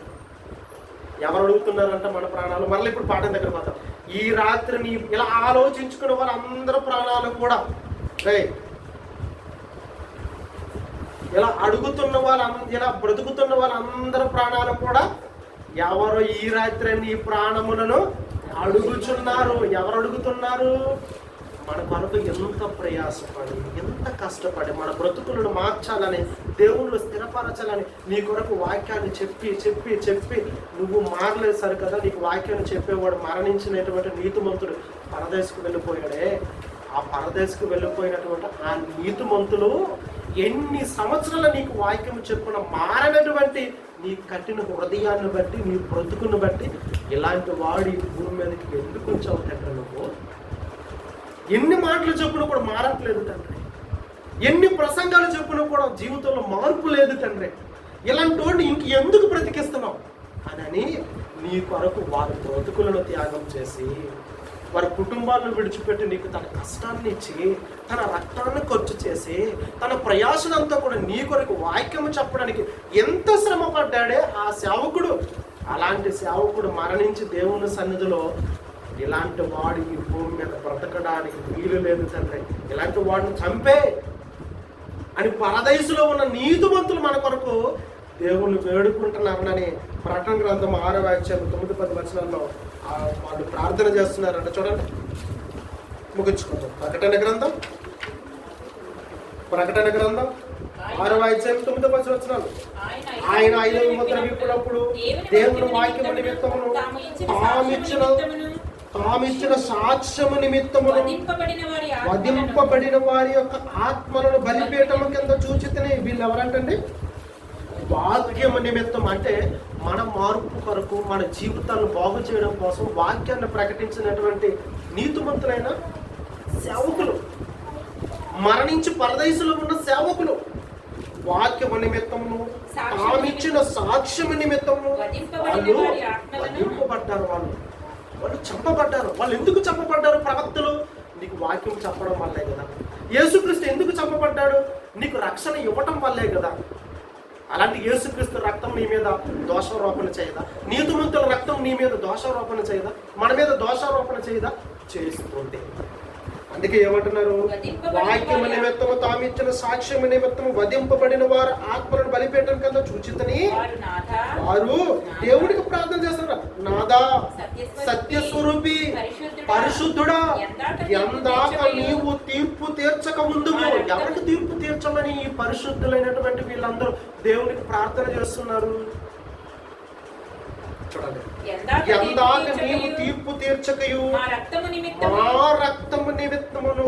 ఎవరు అడుగుతున్నారంట మన ప్రాణాలు? మరలా ఇప్పుడు పాఠం దగ్గర పోతాం. ఈ రాత్రిని ఇలా ఆలోచించుకున్న వాళ్ళందరూ ప్రాణాలు కూడా ఇలా అడుగుతున్న ఇలా బ్రతుకుతున్న వాళ్ళందరూ ప్రాణాలు కూడా ఎవరు ఈ రాత్రి నీ ప్రాణములను అడుగుచున్నారు? ఎవరు అడుగుతున్నారు? మన కొరకు ఎంత ప్రయాసపడి, ఎంత కష్టపడి మన బ్రతుకులను మార్చాలని, దేవుళ్ళు స్థిరపరచాలని నీ కొరకు వాక్యాన్ని చెప్పి చెప్పి చెప్పి నువ్వు మారలేదు సరి కదా. నీకు వాక్యాన్ని చెప్పేవాడు మరణించినటువంటి నీతిమంతుడు పరదేశకు వెళ్ళిపోయాడే. ఆ పరదేశకు వెళ్ళిపోయినటువంటి ఆ నీతిమంతులు ఎన్ని సంవత్సరాలు నీకు వాక్యం చెప్పున మారనటువంటి నీ కఠిన హృదయాన్ని బట్టి, నీ బ్రతుకును బట్టి ఇలాంటి వాడి భూమి మీదకి ఎందుకు ఉంచావు తండ్రి? నువ్వు ఎన్ని మాటలు చెప్పున కూడా మారట్లేదు తండ్రి, ఎన్ని ప్రసంగాలు చెప్పున కూడా జీవితంలో మార్పు లేదు తండ్రి. ఇలాంటి వాడిని ఇంక ఎందుకు బ్రతికిస్తున్నావు అని నీ కొరకు వారి బ్రతుకులను త్యాగం చేసి, వారి కుటుంబాలను విడిచిపెట్టి నీకు తన కష్టాన్ని ఇచ్చి, తన రక్తాన్ని ఖర్చు చేసి, తన ప్రయాసనంతా కూడా నీ కొరకు వాక్యము చెప్పడానికి ఎంత శ్రమ పడ్డాడే ఆ సేవకుడు. అలాంటి సేవకుడు మరణించి దేవుని సన్నిధిలో ఇలాంటి వాడు ఈ భూమి మీద బ్రతకడానికి వీలు లేదు తండ్రి, ఇలాంటి వాడిని చంపే అని పరదేశంలో ఉన్న నీతిమంతులు మన కొరకు దేవుణ్ణి వేడుకుంటున్నారని ప్రకటన గ్రంథం 6వ అధ్యాయం 9-10 వచనాల్లో వాళ్ళు ప్రార్థన చేస్తున్నారంట. చూడండి, ముగించుకుందాం. ప్రకటన గ్రంథం 6వ అధ్యాయం 9-10 వచనాలు. ఆయన 5వ ముద్ర విప్పినప్పుడు దేవుని వాక్యము నిమిత్తమును తామిచ్చిన సాక్ష్యము నిమిత్తమును వధింపబడిన వారి యొక్క ఆత్మలను బలిపీఠము కింద చూచితేనే. వీళ్ళు ఎవరంటండి? వాక్యము నిమిత్తం అంటే మన మార్పు కొరకు, మన జీవితాలను బాగు చేయడం కోసం వాక్యాన్ని ప్రకటించినటువంటి నీతిమంతులైన సేవకులు, మరణించి పరదేశంలో ఉన్న సేవకులు, వాక్యము నిమిత్తము తామిచ్చిన సాక్ష్యము నిమిత్తము వాళ్ళు వధింపబడ్డారు. వాళ్ళు చంపబడ్డారు. వాళ్ళు ఎందుకు చంపబడ్డారు? ప్రవక్తలు నీకు వాక్యం చెప్పడం వల్లే కదా. యేసుక్రీస్తు ఎందుకు చంపబడ్డాడు? నీకు రక్షణ ఇవ్వటం వల్లే కదా. అలాంటి యేసుక్రీస్తు రక్తం నీ మీద దోషారోపణ చేయదా? నీతిమంతుల రక్తం నీ మీద దోషారోపణ చేయదా? మన మీద దోషారోపణ చేయదా? చేస్తుంది. అందుకే ఏమంటున్నారు? వాక్యము నిమిత్తము తామిచ్చిన సాక్ష్యము నిమిత్తము వధింపబడిన వారు ఆత్మలను బలిపీఠం కింద చూచితని వారు దేవుడికి ప్రార్థన చేస్తారు. నాదా సత్యస్వరూపి పరిశుద్ధుడా, ఎందాక నీవు తీర్పు తీర్చక ముందు. ఎవరికి తీర్పు తీర్చమని ఈ పరిశుద్ధులైనటువంటి వీళ్ళందరూ దేవునికి ప్రార్థన చేస్తున్నారు? చూడండి, ఎందాక నీవు తీర్పు తీర్చకయు మా రక్తము నిమిత్తమును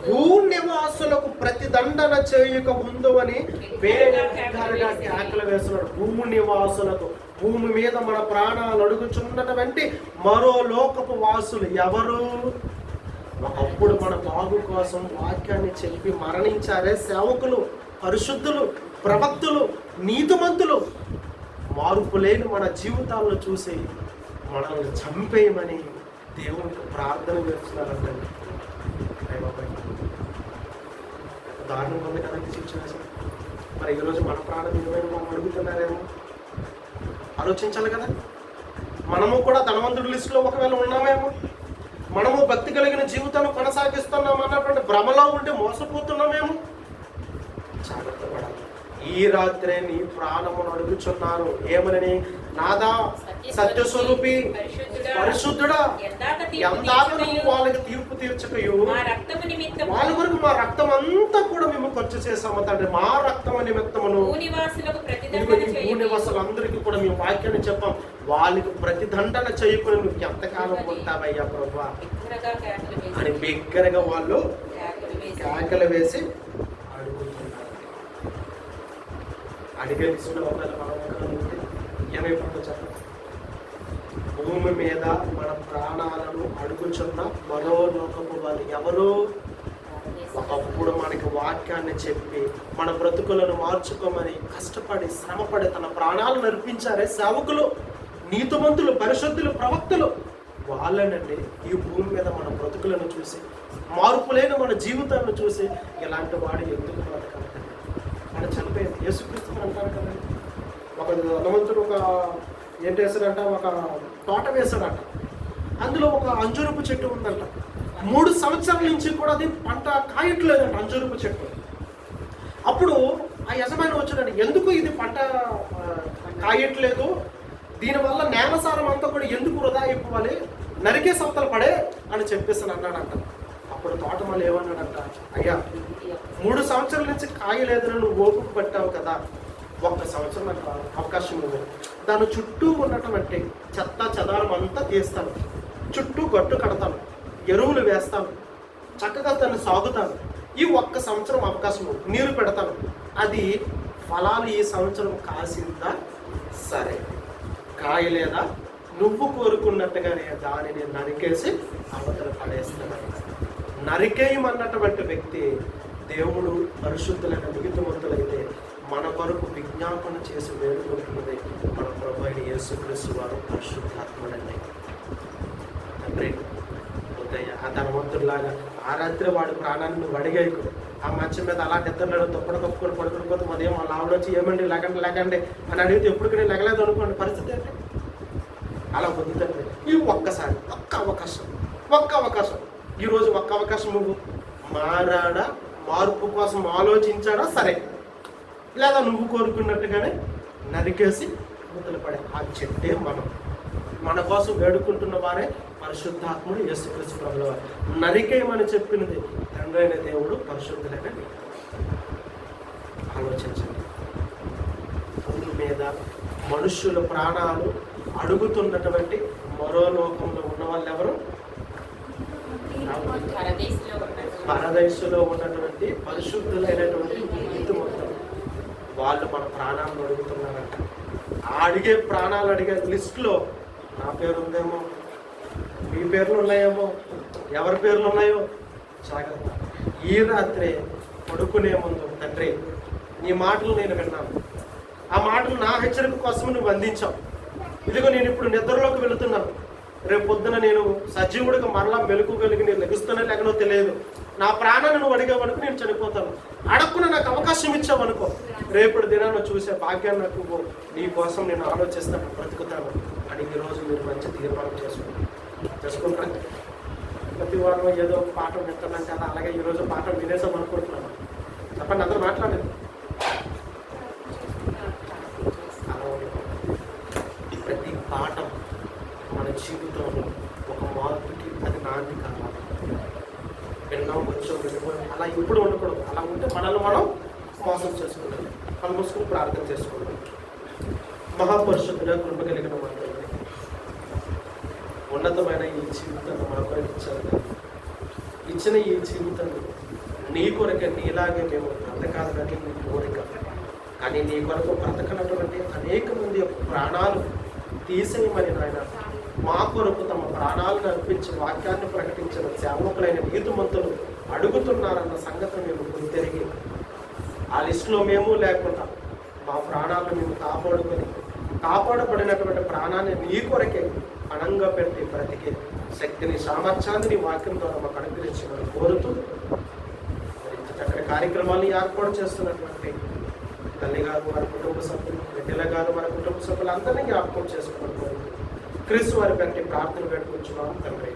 భూనివాసులకు ప్రతిదండన చేయక ముందు అని వేగంగా కేకలు వేస్తున్నాడు. భూనివాసులకు, భూమి మీద మన ప్రాణాలు అడుగుచున్నటువంటి మరో లోకపు వాసులు ఎవరు? ఒకప్పుడు మన బాగు కోసం వాక్యాన్ని చెప్పి మరణించారే సేవకులు, పరిశుద్ధులు, ప్రవక్తులు, నీతిమంతులు. మార్పు లేని మన జీవితాలను చూసి మనల్ని చంపేయమని దేవునికి ప్రార్థన చేస్తున్నారంటే దారుణంగా ఉంది కదండి సిచ్యువేషన్. మరి ఈరోజు మన ప్రాణం ఏమైనా మనం అడుగుతున్నారేమో ఆలోచించాలి కదా. మనము కూడా ధనవంతుడి లిస్టులో ఒకవేళ ఉన్నామేమో, మనము భక్తి కలిగిన జీవితాన్ని కొనసాగిస్తున్నాం అన్నటువంటి భ్రమలో ఉంటే మోసపోతున్నామేమో. జాగ్రత్త పడాలి. ఈ రాత్రే నీ ప్రాణమును అడుగుచున్నారు ఏమని? నాదా సత్యస్వరూపి పరిశుద్ధుడా, ఎందాక నువ్వు వాళ్ళకి తీర్పు తీర్చకయు వాళ్ళ వరకు మా రక్తం అంతా కూడా మేము ఖర్చు చేసాము తండ్రి. మా రక్తము నిమిత్తమును భూనివాసులందరికీ కూడా మేము వాక్యాన్ని చెప్పాం. వాళ్ళకి ప్రతిదండన చేయకుండా నువ్వు ఎంతకాలం ఉంటావయ్యా ప్రభువా అని బిగ్గరగా వాళ్ళు కేకలు వేసి అడిగే లిస్టులో ఏమైపోతుందో చెప్పండి. భూమి మీద మన ప్రాణాలను అడుగుచున్న మరో లోకపు వాళ్ళు ఎవరు? ఒకప్పుడు మనకి వాక్యాన్ని చెప్పి మన బ్రతుకులను మార్చుకోమని కష్టపడి శ్రమపడి తన ప్రాణాలను అర్పించారే సేవకులు, నీతిమంతులు, పరిశుద్ధులు, ప్రవక్తులు. వాళ్ళనండి ఈ భూమి మీద మన బ్రతుకులను చూసి, మార్పు లేని మన జీవితాలను చూసి ఇలాంటి వాడు ఎందుకు బ్రతకాలి? మన చనిపోయింది యేసుక్రీస్తు అంటారు కదా. ఒక ధనవంతుడు ఒక ఏంటి వేసాడంట, ఒక తోట వేసాడంట. అందులో ఒక అంజూరపు చెట్టు ఉందంట. 3 సంవత్సరాల నుంచి కూడా అది పంట కాయట్లేదంట అంజూరపు చెట్టు. అప్పుడు ఆ యజమాని వచ్చాడండి, ఎందుకు ఇది పంట కాయట్లేదు, దీనివల్ల నేలసారం అంతా కూడా ఎందుకు వృధా అయిపోవాలి, నరికే సంతలు పడే అని చెప్పేసి అన్నాడంట. అప్పుడు తోటమాలి ఏమన్నాడంట, అయ్యా 3 సంవత్సరాల నుంచి కాయలేదని నువ్వు ఓపిక పట్టావు కదా, 1 సంవత్సరం నాకు అవకాశం ఉంది. దాని చుట్టూ ఉన్నటువంటి చెత్త చెదారం అంతా తీస్తాను, చుట్టూ గట్టు కడతాను, ఎరువులు వేస్తాను, చక్కగా దాన్ని సాగుతాను. ఈ 1 సంవత్సరం అవకాశం నీరు పెడతాను, అది ఫలాలు ఈ సంవత్సరం కాసిందా సరే, కాయలేదా నువ్వు కోరుకున్నట్టుగానే దానిని నరికేసి అవతల పడేస్తాను. నరికేయమన్నటువంటి వ్యక్తి దేవుడు పరిశుద్ధులైన నీతిమంతులైతే మన కొరకు విజ్ఞాపన చేసి వేడుకుంటున్నది మన ప్రభు అయిన యేసుక్రీస్తు వారు పరిశుద్ధాత్ముడండి. తండ్రి ఉదయ ఆ ధనవంతుడిలాగా ఆ రాత్రి వాడి ప్రాణాన్ని నువ్వు అడిగేకు, ఆ మంచం మీద అలా నిద్రలేడు తొప్పడ తప్పుకొని పడుకుని పోతే ఉదయం వాళ్ళ ఆవిడ వచ్చి ఏమండి లేకండి అని అడిగితే ఎప్పుడు లెగలేదు అనుకోండి, పరిస్థితి అంటే అలా పొందుతండి. ఈ ఒక్కసారి ఒక్క అవకాశం ఈరోజు ఒక్క అవకాశం నువ్వు మారాడా, మార్పు కోసం ఆలోచించాడా సరే, లేదా నువ్వు కోరుకున్నట్టుగానే నరికేసి ముద్దలు పడే ఆ చెట్టే మన కోసం వేడుకుంటున్న వారే పరిశుద్ధాత్ముడు యేసుక్రీస్తు ప్రభువు వారు. నరికేయమని చెప్పినది తండ్రి అయిన దేవుడు, పరిశుద్ధులైన ఆలోచించండి. భూమి మీద మనుష్యుల ప్రాణాలు అడుగుతున్నటువంటి మరో లోకంలో ఉన్న వాళ్ళు ఎవరు? పరదేశంలో ఉన్నటువంటి పరిశుద్ధులైనటువంటి నీతిమంతులు. వాళ్ళు మన ప్రాణాలను అడుగుతున్నారంట. అడిగే ప్రాణాలు అడిగే లిస్టులో నా పేరు ఉందేమో, మీ పేర్లు ఉన్నాయేమో, ఎవరి పేర్లు ఉన్నాయో జాగ్రత్త. ఈ రాత్రి పడుకునే ముందు తండ్రి నీ మాటలు నేను విన్నాను, ఆ మాటలు నా హెచ్చరిక కోసం నువ్వు అందించావు. ఇదిగో నేను ఇప్పుడు నిద్రలోకి వెళుతున్నాను, రేపు పొద్దున నేను సజీవుడిగా మరలా మెలుకోగలిగి నేను లెగుస్తానో లేకనో తెలియదు. నా ప్రాణాన్ని నువ్వు అడిగావనుకో నేను చనిపోతాను, అడగకుండా నాకు అవకాశం ఇచ్చావనుకో రేపటి దినాన్ని చూసే భాగ్యాన్ని నాకు నీ కోసం నేను ఆలోచిస్తాను, బ్రతుకుతాను అని ఈరోజు మీరు మంచి తీర్మానం చేసుకుంటాను. ప్రతి వారం ఏదో ఒక పాఠం వింటున్నాం కదా, అలాగే ఈరోజు పాఠం వినేసాం అనుకుంటున్నాను. చెప్పండి, అందరూ మాట్లాడలేదు. ప్రతి పాఠం మన జీవితంలో ఒక మార్పుకి అది నాంది కావాలి. విన్నాం కొంచెం వెళ్ళిపోయి అలా ఇప్పుడు ఉండకూడదు. అలా ఉంటే మనల్ని మనం మోసం చేసుకుంటాం. కళ్ళు మూసుకుని ప్రార్థన చేసుకుంటాం. మహాపరిశుద్ధుగా కృప కలిగిన మాట్లాడి ఉన్నతమైన ఈ జీవితాన్ని మాకు ఇచ్చారు. ఇచ్చిన ఈ జీవితాన్ని నీ కొరకే, నీలాగే మేము బ్రతకాలని నీ కోరిక. కానీ నీ కొరకు బ్రతకనటువంటి అనేక మంది యొక్క ప్రాణాలు తీసేయమని నాయన మా కొరకు తమ ప్రాణాలను అర్పించి వాక్యాన్ని ప్రకటించిన సేవకులైన నీతిమంతులు అడుగుతున్నారన్న సంగతిని మేము గుర్తెరిగి ఆ లిస్టులో మేము లేకుండా మా ప్రాణాలను మేము కాపాడబడినటువంటి ప్రాణాన్ని నీ కొరకే పణంగా పెట్టి బ్రతికే శక్తిని, సామర్థ్యాన్ని నీ వాక్యం ద్వారా మాకు అనుగ్రహించమని కోరుతూ చక్కటి కార్యక్రమాలు ఏర్పాటు చేస్తున్నటువంటి తల్లి గారు, వారి కుటుంబ సభ్యులు, బిడ్డల గారు, వారి కుటుంబ సభ్యులందరినీ జ్ఞాపకం చేసుకోవడం క్రీస్తు వారి పెట్టి ప్రార్థన పెట్టుకుంటున్నాం తండ్రి.